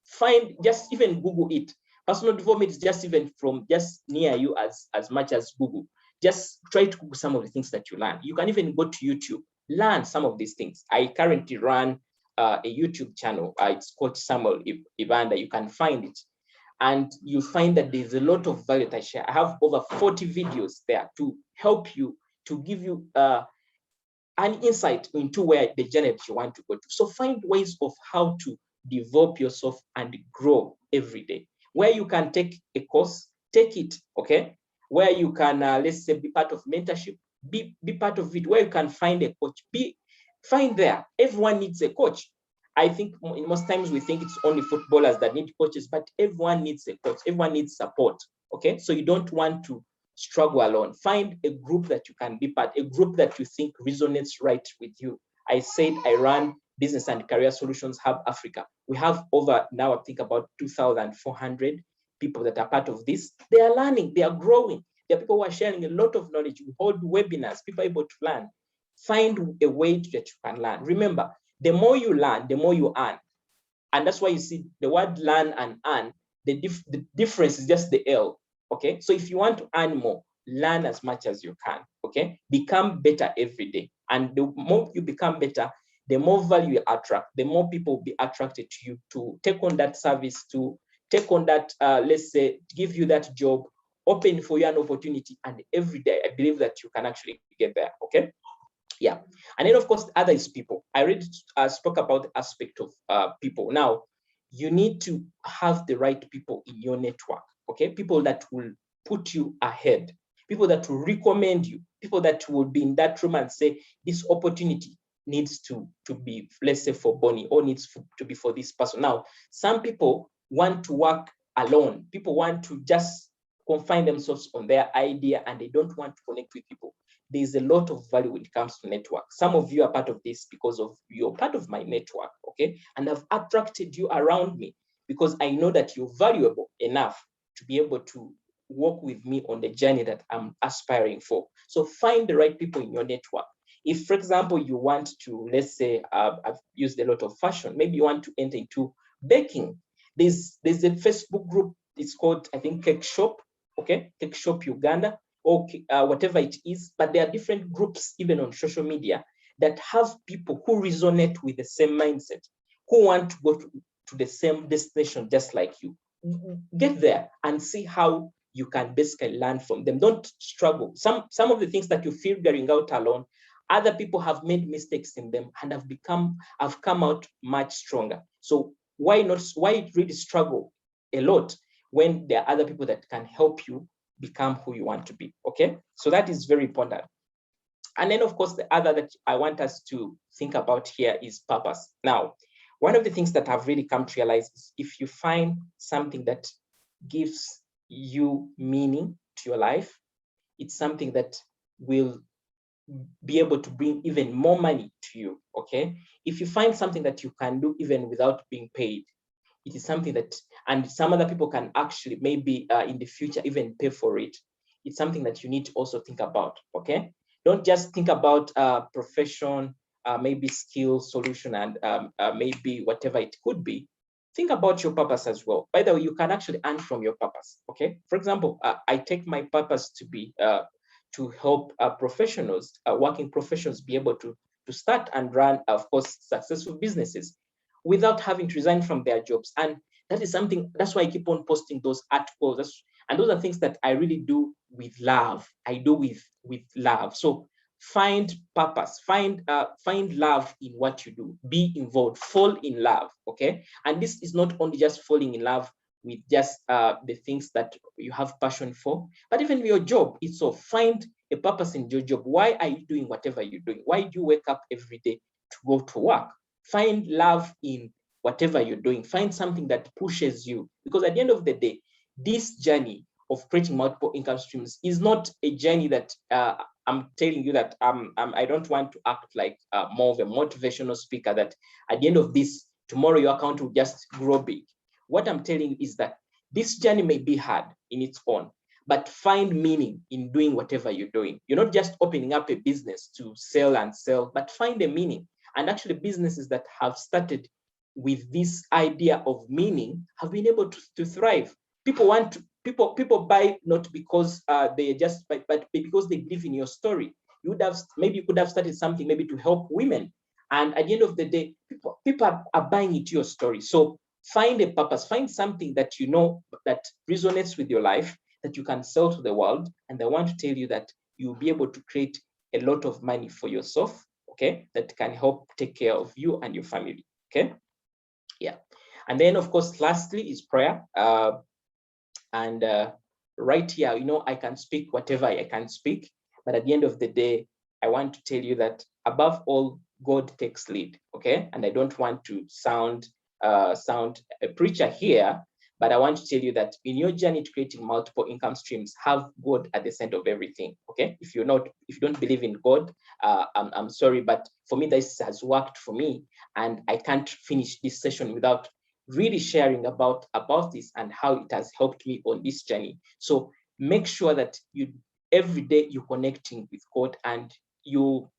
Just even Google it. Personal development is just even from just near you as much as Google. Just try to Google some of the things that you learn. You can even go to YouTube, learn some of these things. I currently run a YouTube channel. It's called Samuel Ibanda. You can find it. And you find that there's a lot of value that I share. I have over 40 videos there to help you, to give you an insight into where the journey that you want to go to. So find ways of how to develop yourself and grow every day. Where you can take a course, take it, okay? Where you can, let's say, be part of mentorship, be part of it, where you can find a coach. Find there. Everyone needs a coach. I think most times we think it's only footballers that need coaches, but everyone needs a coach. Everyone needs support. Okay, so you don't want to struggle alone. Find a group that you can be part, a group that you think resonates right with you. I said I run Business and Career Solutions Hub Africa. We have over now, I think about 2,400 people that are part of this. They are learning, they are growing. There are people who are sharing a lot of knowledge. We hold webinars, people are able to learn. Find a way that you can learn. Remember, the more you learn, the more you earn. And that's why you see the word learn and earn, the difference is just the L, okay? So if you want to earn more, learn as much as you can, okay? Become better every day. And the more you become better, the more value you attract, the more people will be attracted to you to take on that service, to take on that, let's say, give you that job, open for you an opportunity. And every day, I believe that you can actually get there, okay? Yeah. And then, of course, the other is people. I already spoke about the aspect of people. Now, you need to have the right people in your network, okay? People that will put you ahead, people that will recommend you, people that will be in that room and say, this opportunity needs to be, let's say, for Bonnie, or needs to be for this person. Now, some people want to work alone. People want to just confine themselves on their idea and they don't want to connect with people. There's a lot of value when it comes to network. Some of you are part of this because of you're part of my network, okay? And I've attracted you around me because I know that you're valuable enough to be able to work with me on the journey that I'm aspiring for. So find the right people in your network. If, for example, you want to, let's say, I've used a lot of fashion, maybe you want to enter into baking. There's a Facebook group, it's called, I think, Cake Shop, okay? Cake Shop Uganda, or whatever it is, but there are different groups even on social media that have people who resonate with the same mindset, who want to go to the same destination just like you. Get there and see how you can basically learn from them. Don't struggle. Some of the things that you feel figuring out alone, other people have made mistakes in them and have come out much stronger. So why really struggle a lot when there are other people that can help you become who you want to be, okay? So that is very important. And then, of course, the other that I want us to think about here is purpose. Now, one of the things that I've really come to realize is if you find something that gives you meaning to your life, it's something that will be able to bring even more money to you, okay? If you find something that you can do even without being paid, it is something that, and some other people can actually maybe in the future even pay for it. It's something that you need to also think about, okay? Don't just think about profession, maybe skill, solution, and maybe whatever it could be. Think about your purpose as well. By the way, you can actually earn from your purpose, okay? For example, I take my purpose to be to help professionals, working professionals be able to start and run, of course, successful businesses without having to resign from their jobs. And that is something, that's why I keep on posting those articles. And those are things that I really do with love. I do with love. So find purpose, find love in what you do, be involved, fall in love, okay? And this is not only just falling in love with just the things that you have passion for, but even your job itself. Find a purpose in your job. Why are you doing whatever you're doing? Why do you wake up every day to go to work? Find love in whatever you're doing. Find something that pushes you. Because at the end of the day, this journey of creating multiple income streams is not a journey that I'm telling you that I don't want to act like more of a motivational speaker that at the end of this, tomorrow your account will just grow big. What I'm telling you is that this journey may be hard in its own, but find meaning in doing whatever you're doing. You're not just opening up a business to sell and sell, but find a meaning. And actually businesses that have started with this idea of meaning have been able to thrive. People buy not because they just buy, but because they believe in your story. You could have started something maybe to help women. And at the end of the day, people are buying into your story. So find a purpose, find something that you know that resonates with your life, that you can sell to the world. And I want to tell you that you'll be able to create a lot of money for yourself, okay, that can help take care of you and your family, okay? Yeah. And then, of course, lastly is prayer. And right here, I can speak whatever I can speak, But at the end of the day, I want to tell you that above all, God takes lead, okay? And I don't want to sound a preacher here, but I want to tell you that in your journey to creating multiple income streams, have God at the center of everything, okay? If you don't believe in God, I'm sorry, but for me, this has worked for me, and I can't finish this session without really sharing about this and how it has helped me on this journey. So make sure that every day you're connecting with God and you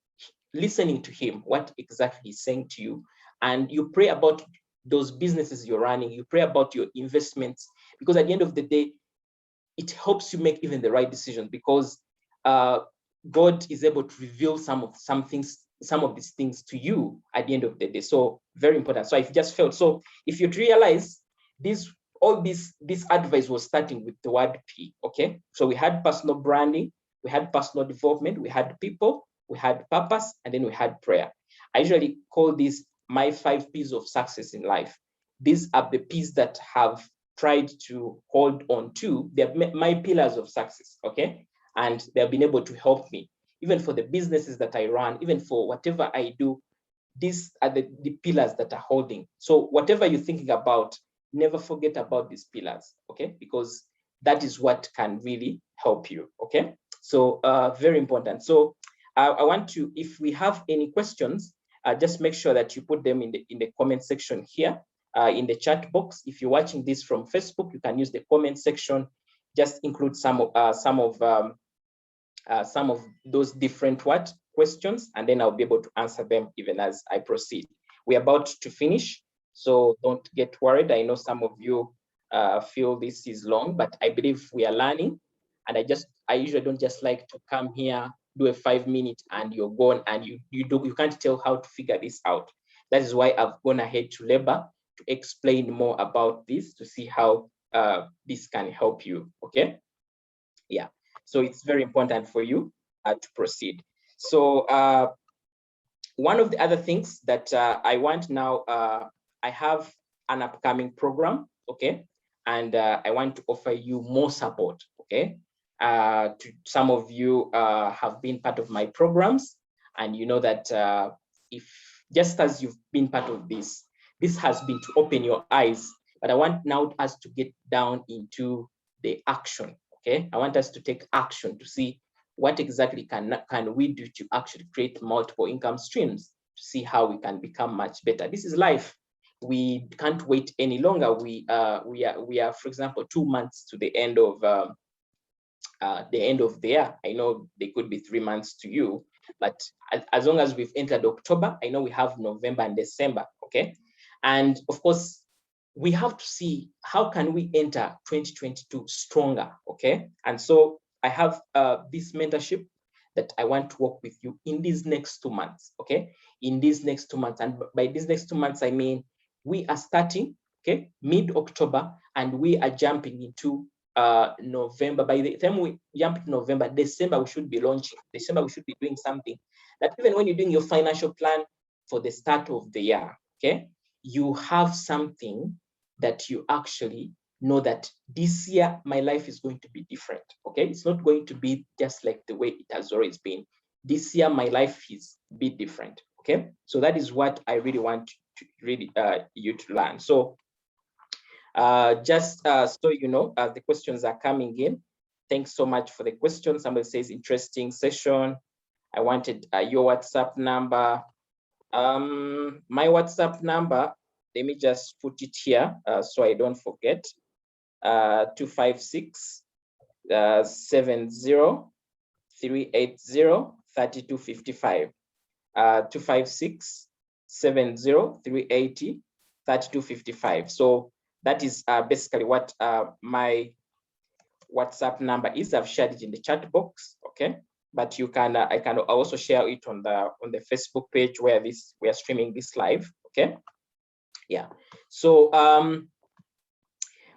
listening to him, what exactly he's saying to you, and you pray about those businesses you're running, you pray about your investments, because at the end of the day, it helps you make even the right decisions, because God is able to reveal some of these things to you at the end of the day. So very important. So if you just felt, so if you realize all this advice was starting with the word P, okay? So we had personal branding, we had personal development, we had people, we had purpose, and then we had prayer. I usually call these my 5 P's of success in life. These are the P's that have tried to hold on to. They're my pillars of success, okay? And they've been able to help me, even for the businesses that I run, even for whatever I do. These are the pillars that are holding. So whatever you're thinking about, never forget about these pillars, okay? Because that is what can really help you, okay? So very important. So I want to, if we have any questions, just make sure that you put them in the comment section here, in the chat box. If you're watching this from Facebook, you can use the comment section. Just include some of those different questions, and then I'll be able to answer them even as I proceed. We're about to finish, so don't get worried. I know some of you feel this is long, but I believe we are learning. And I usually don't just like to come here, do a 5-minute, and you're gone, and you can't tell how to figure this out. That is why I've gone ahead to labor to explain more about this, to see how this can help you, okay? Yeah, so it's very important for you to proceed. So one of the other things that I want now, I have an upcoming program, okay? And I want to offer you more support, okay? To some of you have been part of my programs, and you know that if just as you've been part of this has been to open your eyes, but I want now us to get down into the action, okay? I want us to take action to see what exactly can we do to actually create multiple income streams, to see how we can become much better. This is life. We can't wait any longer. We are, for example, 2 months to the end of the year. I know they could be 3 months to you, but as long as we've entered October, I know we have November and December, okay? And of course, we have to see how can we enter 2022 stronger, okay? And so I have this mentorship that I want to work with you in these next 2 months, okay? In these next 2 months, and by these next 2 months, I mean we are starting, okay, mid-October, and we are jumping into November. By the time we jump to November, December, we should be launching. December, we should be doing something that even when you're doing your financial plan for the start of the year, okay, you have something that you actually know that this year my life is going to be different, okay? It's not going to be just like the way it has always been. This year my life is a bit different, okay? So that is what I really want to really you to learn. So just so you know, the questions are coming in. Thanks so much for the questions. Somebody says interesting session. I wanted your WhatsApp number. My WhatsApp number, let me just put it here so I don't forget. 256 70 380 3255. 256 70 380 3255. So that is basically what my WhatsApp number is. I've shared it in the chat box, okay? But you can, I can also share it on the Facebook page where we are streaming this live, okay? Yeah. So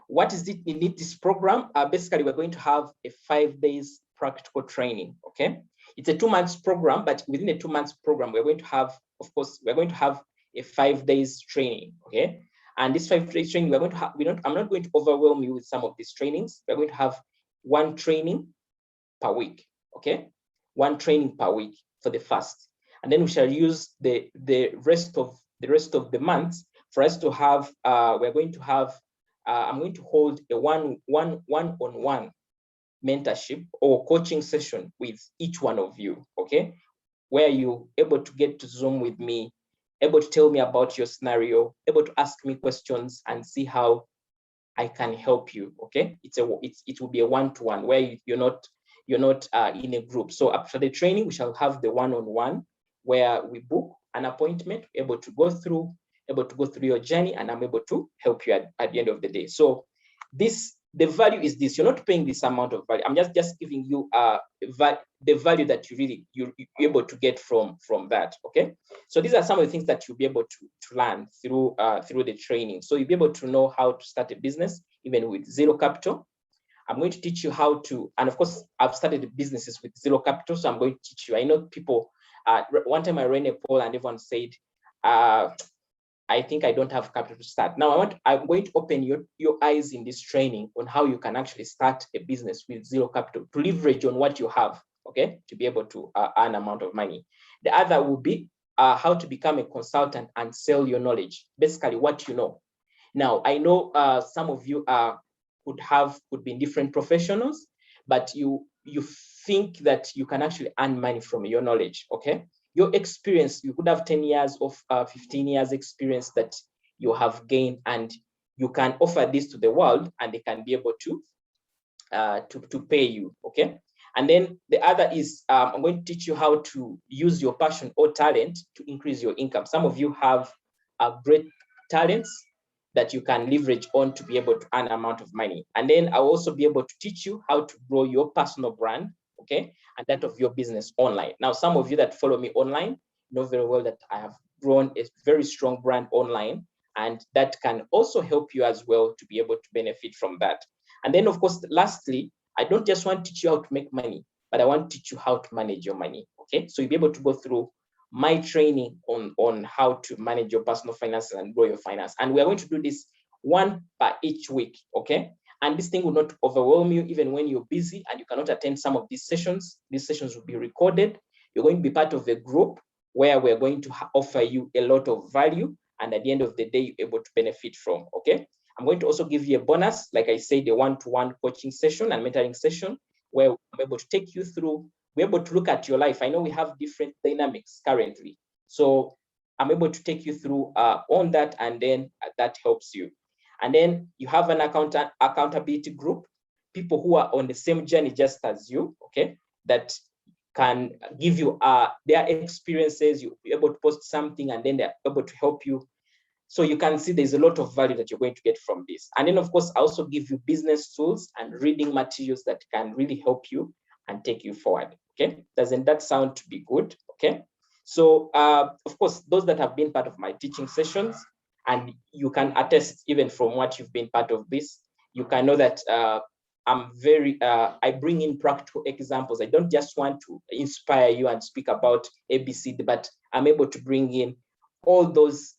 what is it in this program? Basically, we're going to have a 5 days practical training, okay? It's a 2 months program, but within a 2 months program, we're going to have, of course, we're going to have a 5 days training, okay? And this 5 days training, we're going to have, I'm not going to overwhelm you with some of these trainings. We're going to have 1 training per week, okay? one training per week for the first. And then we shall use the rest of the month for us to have, we're going to have, I'm going to hold a one-on-one mentorship or coaching session with each one of you, okay? Where you're able to get to Zoom with me, able to tell me about your scenario, able to ask me questions and see how I can help you, okay? It will be a one-to-one where you're not in a group. So after the training, we shall have the one-on-one where we book an appointment, able to go through your journey, and I'm able to help you at the end of the day. So the value is this. You're not paying this amount of value. I'm just giving you the value that you're able to get from that, okay? So these are some of the things that you'll be able to learn through the training. So you'll be able to know how to start a business even with zero capital. I'm going to teach you how to, and of course, I've started businesses with zero capital, so I'm going to teach you. I know people, one time I ran a poll and everyone said, I think I don't have capital to start. Now I'm going to open your eyes in this training on how you can actually start a business with zero capital to leverage on what you have, okay, to be able to earn amount of money. The other will be how to become a consultant and sell your knowledge, basically what you know. Now, I know some of you could be in different professionals, but you think that you can actually earn money from your knowledge, okay? Your experience, you could have 10 years of 15 years experience that you have gained, and you can offer this to the world and they can be able to pay you, okay? And then the other is, I'm going to teach you how to use your passion or talent to increase your income. Some of you have great talents that you can leverage on to be able to earn an amount of money. And then I'll also be able to teach you how to grow your personal brand, okay, and that of your business online. Now, some of you that follow me online know very well that I have grown a very strong brand online, and that can also help you as well to be able to benefit from that. And then, of course, lastly, I don't just want to teach you how to make money, but I want to teach you how to manage your money, okay? So you'll be able to go through my training on how to manage your personal finances and grow your finance. And we are going to do this one per each week, okay? And this thing will not overwhelm you even when you're busy and you cannot attend some of these sessions. These sessions will be recorded. You're going to be part of a group where we're going to offer you a lot of value, and at the end of the day, you're able to benefit from, okay? I'm going to also give you a bonus, like I said, a one-to-one coaching session and mentoring session where I'm able to take you through, we're able to look at your life. I know we have different dynamics currently. So I'm able to take you through on that, and then that helps you. And then you have an accountability group, people who are on the same journey just as you, okay, that can give you their experiences. You'll be able to post something and then they're able to help you. So you can see there's a lot of value that you're going to get from this. And then, of course, I also give you business tools and reading materials that can really help you and take you forward, okay? Doesn't that sound to be good, okay? So, of course, those that have been part of my teaching sessions, and you can attest even from what you've been part of this, you can know that I bring in practical examples. I don't just want to inspire you and speak about ABCD, but I'm able to bring in all those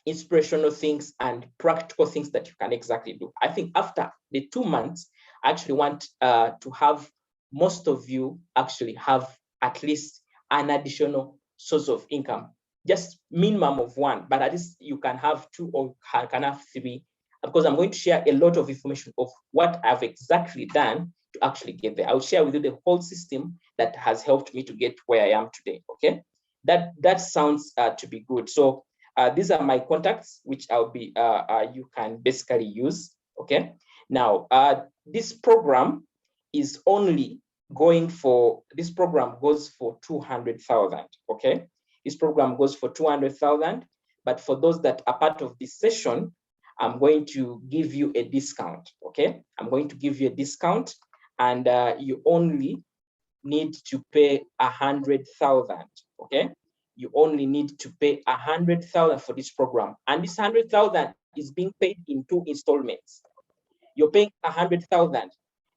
inspirational things and practical things that you can exactly do. I think after the 2 months, I actually want to have most of you actually have at least an additional source of income, just minimum of one, but at least you can have 2 or can have 3, because I'm going to share a lot of information of what I've exactly done to actually get there. I'll share with you the whole system that has helped me to get where I am today, okay? That sounds to be good. So these are my contacts, which I'll be, you can basically use, okay? Now, this program is only going for, this program goes for 200,000, okay? This program goes for 200,000, but for those that are part of this session, I'm going to give you a discount, okay? I'm going to give you a discount, and you only need to pay 100,000, okay? You only need to pay 100,000 for this program. And this 100,000 is being paid in 2 installments. You're paying 100,000.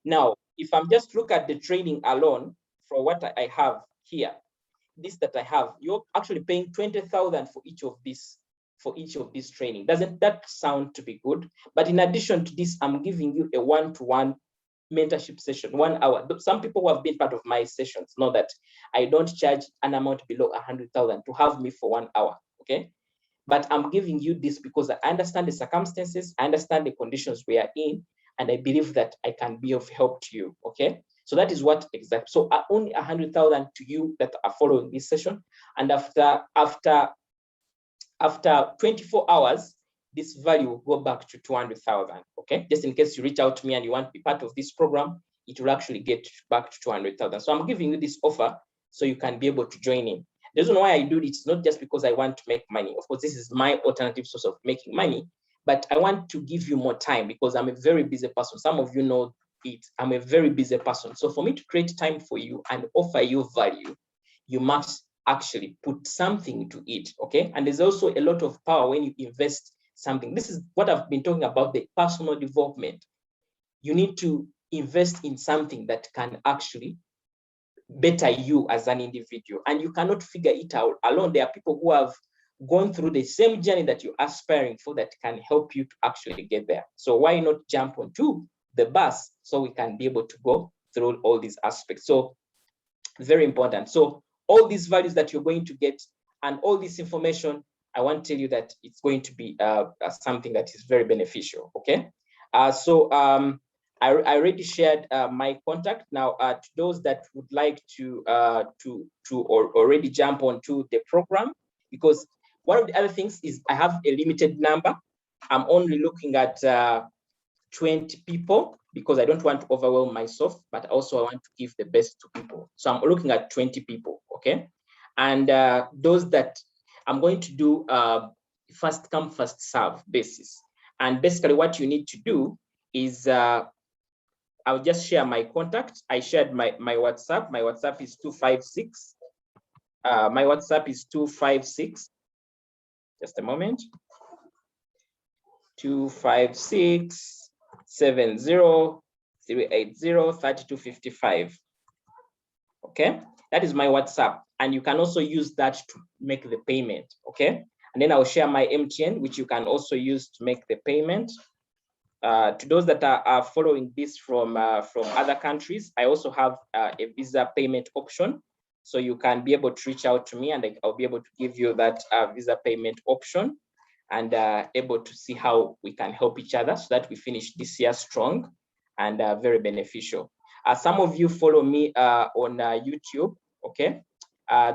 Now, if I'm just look at the training alone for what I have here, this that I have, you're actually paying 20,000 for each of this training. Doesn't that sound to be good? But in addition to this, I'm giving you a one-to-one mentorship session, 1 hour. Some people who have been part of my sessions know that I don't charge an amount below 100,000 to have me for 1 hour, okay? But I'm giving you this because I understand the circumstances, I understand the conditions we are in, and I believe that I can be of help to you, okay? So that is what exactly. So only 100,000 to you that are following this session, and after 24 hours, this value will go back to 200,000, okay? Just in case you reach out to me and you want to be part of this program, it will actually get back to 200,000. So I'm giving you this offer so you can be able to join in. The reason why I do it is not just because I want to make money. Of course, this is my alternative source of making money, but I want to give you more time because I'm a very busy person. Some of you know it. I'm a very busy person. So for me to create time for you and offer you value, you must actually put something to it, okay? And there's also a lot of power when you invest something. This is what I've been talking about, the personal development. You need to invest in something that can actually better you as an individual, and you cannot figure it out alone. There are people who have gone through the same journey that you're aspiring for that can help you to actually get there. So why not jump onto the bus so we can be able to go through all these aspects? So very important. So all these values that you're going to get and all this information, I want to tell you that it's going to be something that is very beneficial, okay? I already shared my contact. Now, to those that would like to already jump onto the program, because one of the other things is I have a limited number. I'm only looking at 20 people because I don't want to overwhelm myself, but also I want to give the best to people. So I'm looking at 20 people, okay? And those that I'm going to do first come, first serve basis. And basically what you need to do is I'll just share my contact. I shared my WhatsApp. My WhatsApp is 256. My WhatsApp is 256. Just a moment. 256 70 380 3255. Okay, that is my WhatsApp, and you can also use that to make the payment. Okay, and then I'll share my MTN, which you can also use to make the payment. To those that are following this from other countries, I also have a Visa payment option. So you can be able to reach out to me and I'll be able to give you that Visa payment option and able to see how we can help each other so that we finish this year strong and very beneficial. Some of you follow me on YouTube, okay?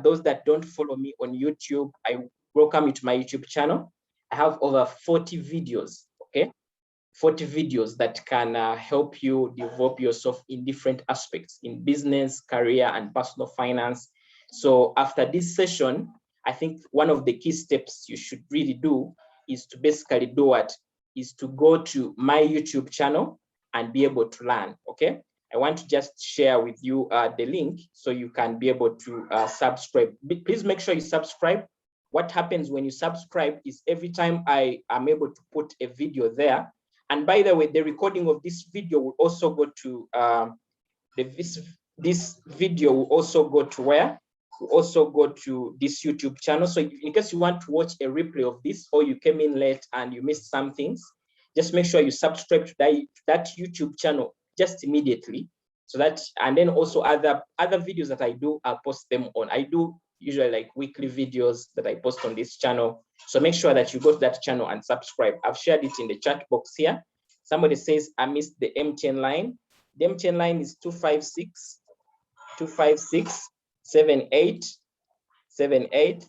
Those that don't follow me on YouTube, I welcome you to my YouTube channel. I have over 40 videos, okay? 40 videos that can help you develop yourself in different aspects in business, career, and personal finance. So after this session, I think one of the key steps you should really do is to basically do what? Is to go to my YouTube channel and be able to learn, okay? I want to just share with you the link so you can be able to subscribe. Please make sure you subscribe. What happens when you subscribe is every time I am able to put a video there, and by the way, the recording of this video will also go to this video will also go to where? Will also go to this YouTube channel. So in case you want to watch a replay of this or you came in late and you missed some things, just make sure you subscribe to that YouTube channel just immediately. So that, and then also other videos that I do, I'll post them on. I do usually like weekly videos that I post on this channel. So make sure that you go to that channel and subscribe. I've shared it in the chat box here. Somebody says, I missed the MTN line. The MTN line is 256 78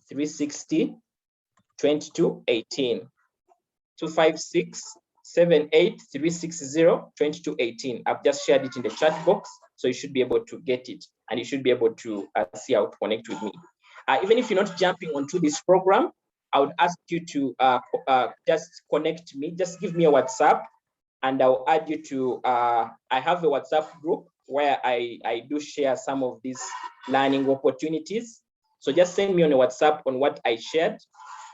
360 2218. 256 78 360 2218. I've just shared it in the chat box, so you should be able to get it and you should be able to see how to connect with me. Even if you're not jumping onto this program, I would ask you to just connect me, just give me a WhatsApp and I'll add you to, I have a WhatsApp group where I do share some of these learning opportunities. So just send me on a WhatsApp on what I shared,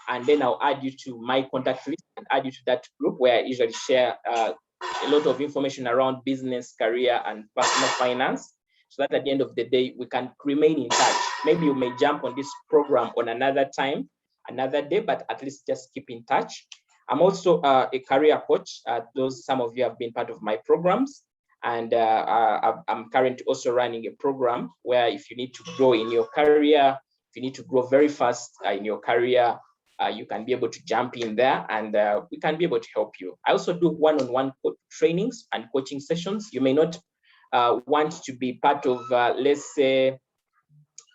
and then I'll add you to my contact list and add you to that group where I usually share a lot of information around business, career, and personal finance, so that at the end of the day, we can remain in touch. Maybe you may jump on this program on another time, another day, but at least just keep in touch. I'm also a career coach. Some of you have been part of my programs. And I'm currently also running a program where if you need to grow in your career, if you need to grow very fast in your career, you can be able to jump in there, and we can be able to help you. I also do one-on-one trainings and coaching sessions. You may not want to be part of, let's say,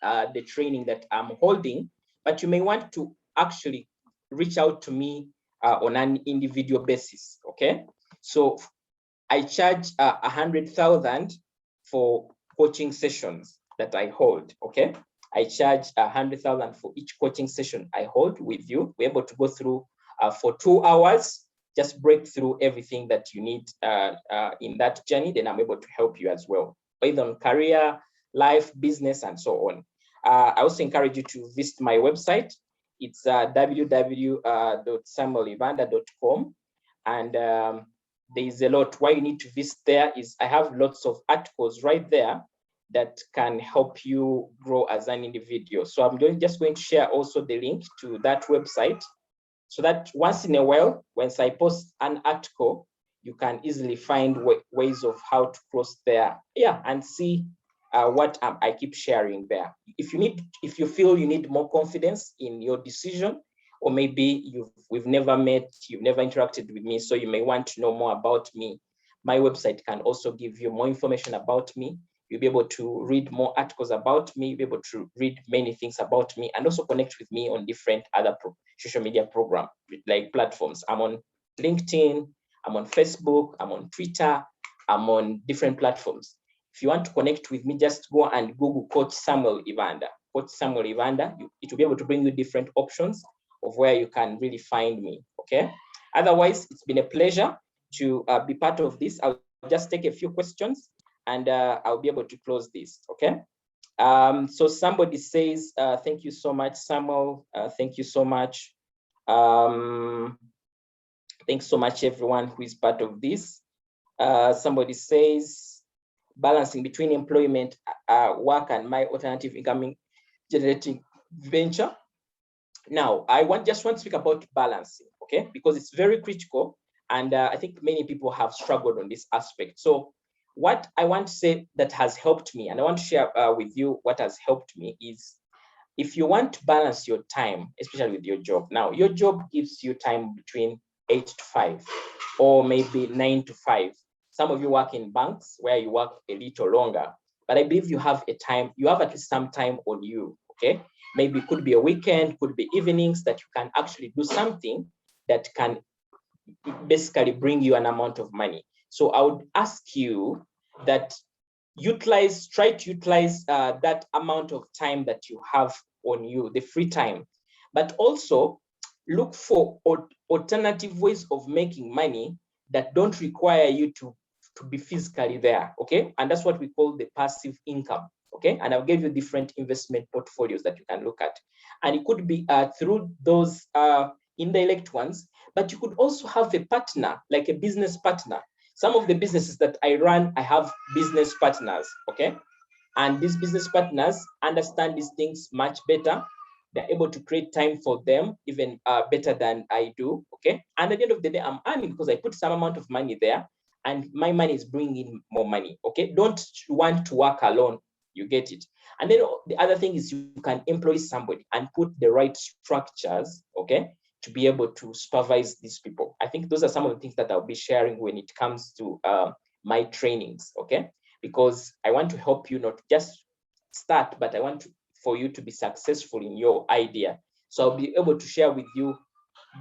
the training that I'm holding, but you may want to actually reach out to me on an individual basis, okay? So I charge 100,000 for coaching sessions that I hold, okay? I charge 100,000 for each coaching session I hold with you. We're able to go through for 2 hours, just break through everything that you need in that journey. Then I'm able to help you as well, either on career, life, business, and so on. I also encourage you to visit my website. It's www.samuelivanda.com. And there is a lot. Why you need to visit there is I have lots of articles right there that can help you grow as an individual. So I'm just going to share also the link to that website, so that once in a while, once I post an article, you can easily find ways of how to cross there, and see what I keep sharing there. If you feel you need more confidence in your decision, or maybe we've never met, you've never interacted with me, so you may want to know more about me, my website can also give you more information about me. You'll be able to read more articles about me, you'll be able to read many things about me, and also connect with me on different other social media program, like platforms. I'm on LinkedIn, I'm on Facebook, I'm on Twitter, I'm on different platforms. If you want to connect with me, just go and Google Coach Samuel Ivanda. Coach Samuel Ivanda, it will be able to bring you different options of where you can really find me, okay? Otherwise, it's been a pleasure to be part of this. I'll just take a few questions, and I'll be able to close this, okay? So somebody says, thank you so much, Samuel. Thank you so much. Thanks so much, everyone who is part of this. Somebody says, balancing between employment, work, and my alternative income generating venture. Now, I just want to speak about balancing, okay? Because it's very critical, and I think many people have struggled on this aspect. So what I want to say that has helped me, and I want to share with you what has helped me, is if you want to balance your time, especially with your job. Now, your job gives you time between 8 to 5, or maybe 9 to 5. Some of you work in banks where you work a little longer, but I believe you have at least some time on you, okay? Maybe it could be a weekend, could be evenings that you can actually do something that can basically bring you an amount of money. So I would ask you that try to utilize that amount of time that you have on you, the free time, but also look for alternative ways of making money that don't require you to be physically there, okay? And that's what we call the passive income, okay? And I'll give you different investment portfolios that you can look at. And it could be through those indirect ones, but you could also have a partner, like a business partner. Some of the businesses that I run, I have business partners, okay? And these business partners understand these things much better. They're able to create time for them even better than I do, okay? And at the end of the day, I'm earning because I put some amount of money there, and my money is bringing in more money, okay? Don't want to work alone, you get it? And then the other thing is you can employ somebody and put the right structures, okay, to be able to supervise these people. I think those are some of the things that I'll be sharing when it comes to my trainings, okay? Because I want to help you not just start, but I want for you to be successful in your idea. So I'll be able to share with you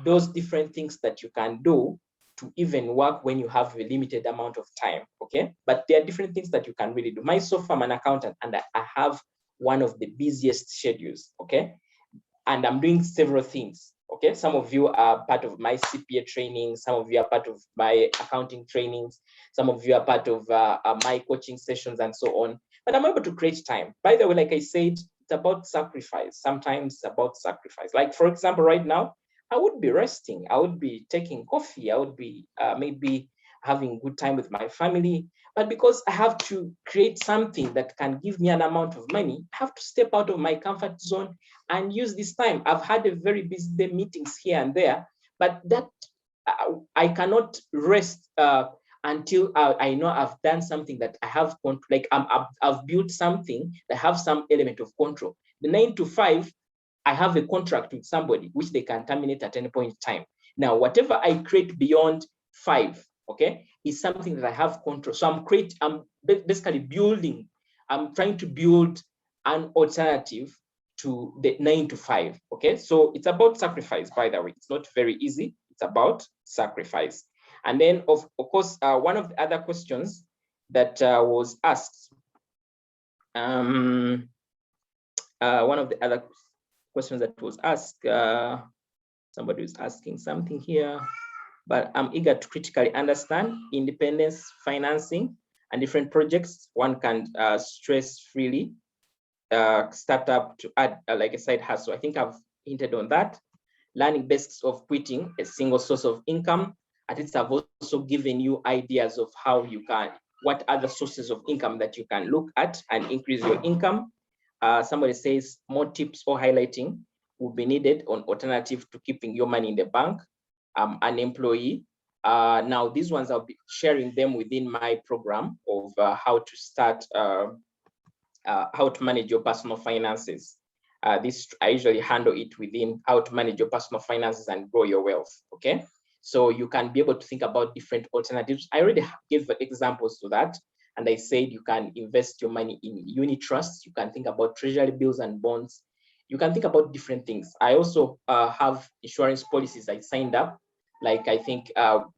those different things that you can do to even work when you have a limited amount of time, okay? But there are different things that you can really do. Myself, I'm an accountant, and I have one of the busiest schedules, okay? And I'm doing several things, okay? Some of you are part of my CPA training, some of you are part of my accounting trainings, some of you are part of my coaching sessions and so on, but I'm able to create time. By the way, like I said, it's about sacrifice. Sometimes it's about sacrifice. Like for example, right now, I would be resting, I would be taking coffee, I would be maybe having good time with my family, but because I have to create something that can give me an amount of money, I have to step out of my comfort zone and use this time. I've had a very busy day, meetings here and there, but that I cannot rest until I know I've done something that I have control, like I've built something that have some element of control. The 9 to 5, I have a contract with somebody which they can terminate at any point in time. Now, whatever I create beyond 5, okay, is something that I have control. So I'm basically building, I'm trying to build an alternative to the 9 to 5, okay? So it's about sacrifice, by the way. It's not very easy. It's about sacrifice. And then, of course, one of the other questions that was asked, one of the other questions that was asked, somebody was asking something here, but I'm eager to critically understand independence, financing, and different projects. One can stress freely start up to add like a side hustle. I think I've hinted on that. Learning basics of quitting a single source of income. At least I've also given you ideas of how you can, what other sources of income that you can look at and increase your income. Somebody says more tips or highlighting will be needed on alternative to keeping your money in the bank. An employee. Now these ones I'll be sharing them within my program of how to start, how to manage your personal finances. This I usually handle it within how to manage your personal finances and grow your wealth. Okay, so you can be able to think about different alternatives. I already gave examples to that, and I said you can invest your money in unit trusts. You can think about treasury bills and bonds. You can think about different things. I also have insurance policies I signed up. Like I think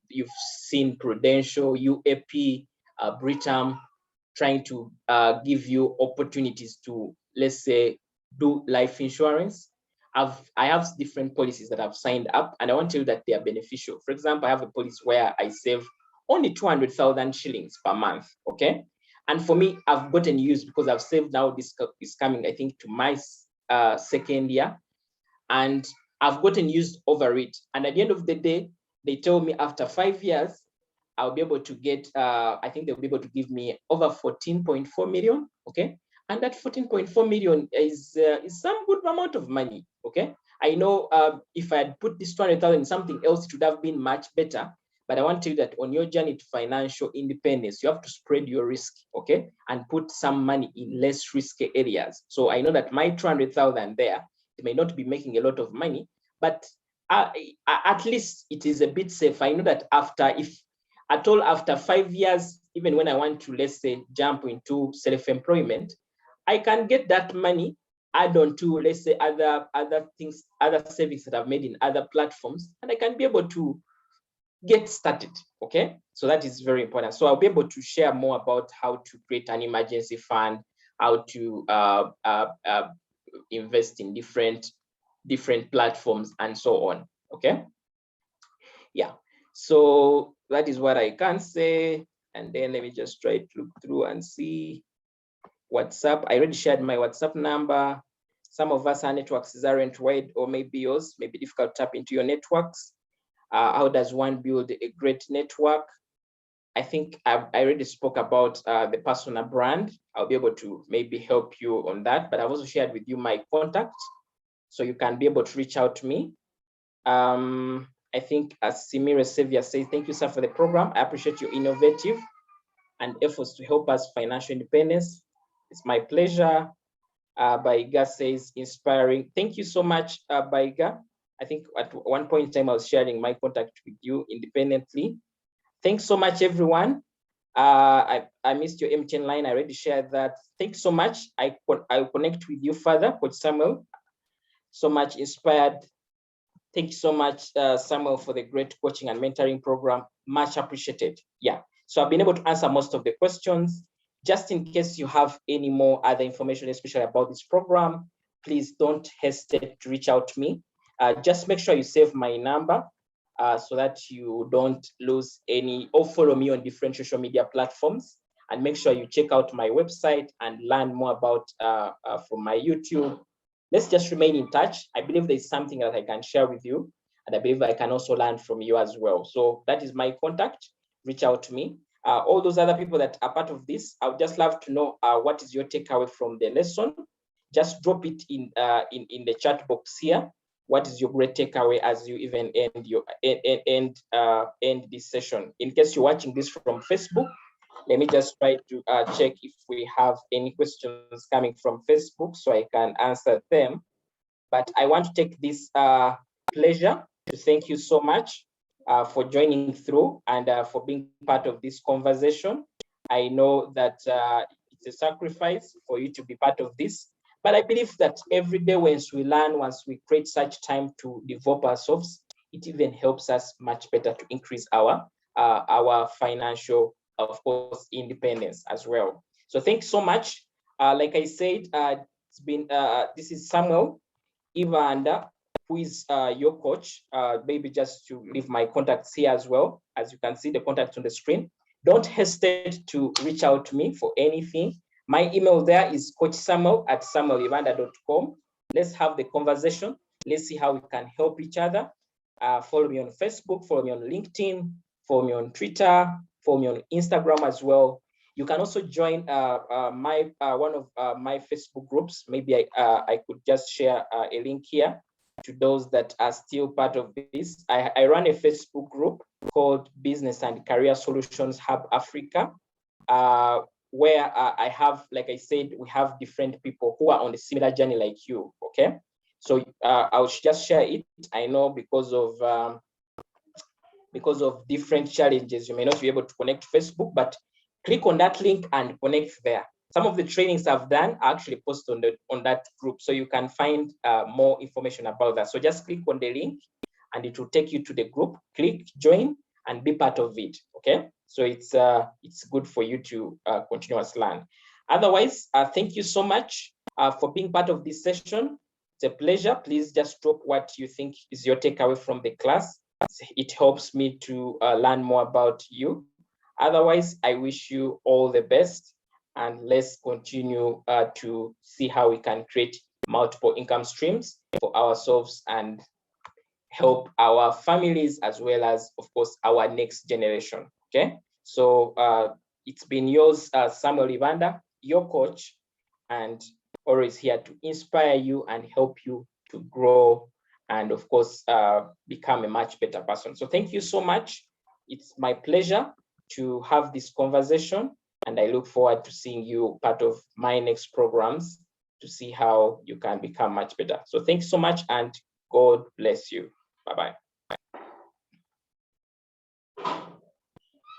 you've seen Prudential, UAP, Britam, trying to give you opportunities to, let's say, do life insurance. I have different policies that I've signed up, and I want to tell you that they are beneficial. For example, I have a policy where I save only 200,000 shillings per month, okay? And for me, I've gotten used because I've saved now, this is coming, I think, to my second year, and I've gotten used over it. And at the end of the day, they tell me after 5 years, I'll be able to get, I think they'll be able to give me over 14.4 million, okay? And that 14.4 million is some good amount of money, okay? I know if I had put this 200,000 in something else, it would have been much better. But I want to tell you that on your journey to financial independence, you have to spread your risk, okay? And put some money in less risky areas. So I know that my 200,000 there, it may not be making a lot of money, but at least it is a bit safe. I know that after 5 years, even when I want to, let's say, jump into self-employment, I can get that money, add on to, let's say, other things, other savings that I've made in other platforms, and I can be able to get started, okay? So that is very important. So I'll be able to share more about how to create an emergency fund, how to invest in different platforms and so on, okay? Yeah, so that is what I can say. And then let me just try to look through and see. WhatsApp, I already shared my WhatsApp number. Some of us, our networks aren't wide, or maybe yours may be difficult to tap into your networks. How does one build a great network? I think I already spoke about the personal brand. I'll be able to maybe help you on that, but I've also shared with you my contact, so you can be able to reach out to me. I think as Simira Sevia says, thank you, sir, for the program. I appreciate your innovative and efforts to help us financial independence. It's my pleasure. Baiga says, inspiring. Thank you so much, Baiga. I think at one point in time, I was sharing my contact with you independently. Thanks so much, everyone. I missed your MTN line. I already shared that. Thanks so much. I'll connect with you further, Coach Samuel. So much inspired. Thank you so much, Samuel, for the great coaching and mentoring program. Much appreciated. Yeah. So I've been able to answer most of the questions. Just in case you have any more other information, especially about this program, please don't hesitate to reach out to me. Just make sure you save my number so that you don't lose any, or follow me on different social media platforms. And make sure you check out my website and learn more about from my YouTube. Let's just remain in touch. I believe there's something that I can share with you, and I believe I can also learn from you as well. So that is my contact. Reach out to me. All those other people that are part of this, I would just love to know what is your takeaway from the lesson. Just drop it in the chat box here, what is your great takeaway as you even end this session? In case you're watching this from Facebook, let me just try to check if we have any questions coming from Facebook so I can answer them. But I want to take this pleasure to thank you so much for joining through and for being part of this conversation. I know that it's a sacrifice for you to be part of this, but I believe that every day once we learn, once we create such time to develop ourselves, it even helps us much better to increase our financial, of course, independence as well. So thanks so much. Like I said, it's been this is Samuel Ivanda, who is your coach. Maybe just to leave my contacts here as well. As you can see the contacts on the screen. Don't hesitate to reach out to me for anything. My email there is coachsamuel@samuelivanda.com. Let's have the conversation. Let's see how we can help each other. Follow me on Facebook, follow me on LinkedIn, follow me on Twitter, follow me on Instagram as well. You can also join one of my Facebook groups. Maybe I could just share a link here to those that are still part of this. I run a Facebook group called Business and Career Solutions Hub Africa, where I have, like I said, we have different people who are on a similar journey like you, okay? So I'll just share it. I know because of different challenges, you may not be able to connect to Facebook, but click on that link and connect there. Some of the trainings I've done are actually posted on that group, so you can find more information about that. So just click on the link and it will take you to the group. Click join and be part of it, okay? So it's good for you to continuously learn. Otherwise, thank you so much for being part of this session. It's a pleasure. Please just drop what you think is your takeaway from the class. It helps me to learn more about you. Otherwise, I wish you all the best, and let's continue to see how we can create multiple income streams for ourselves and help our families as well as, of course, our next generation, okay? So it's been yours, Samuel Ivanda, your coach, and always here to inspire you and help you to grow and, of course, become a much better person. So thank you so much. It's my pleasure to have this conversation, and I look forward to seeing you part of my next programs to see how you can become much better. So thanks so much, and God bless you. Bye-bye.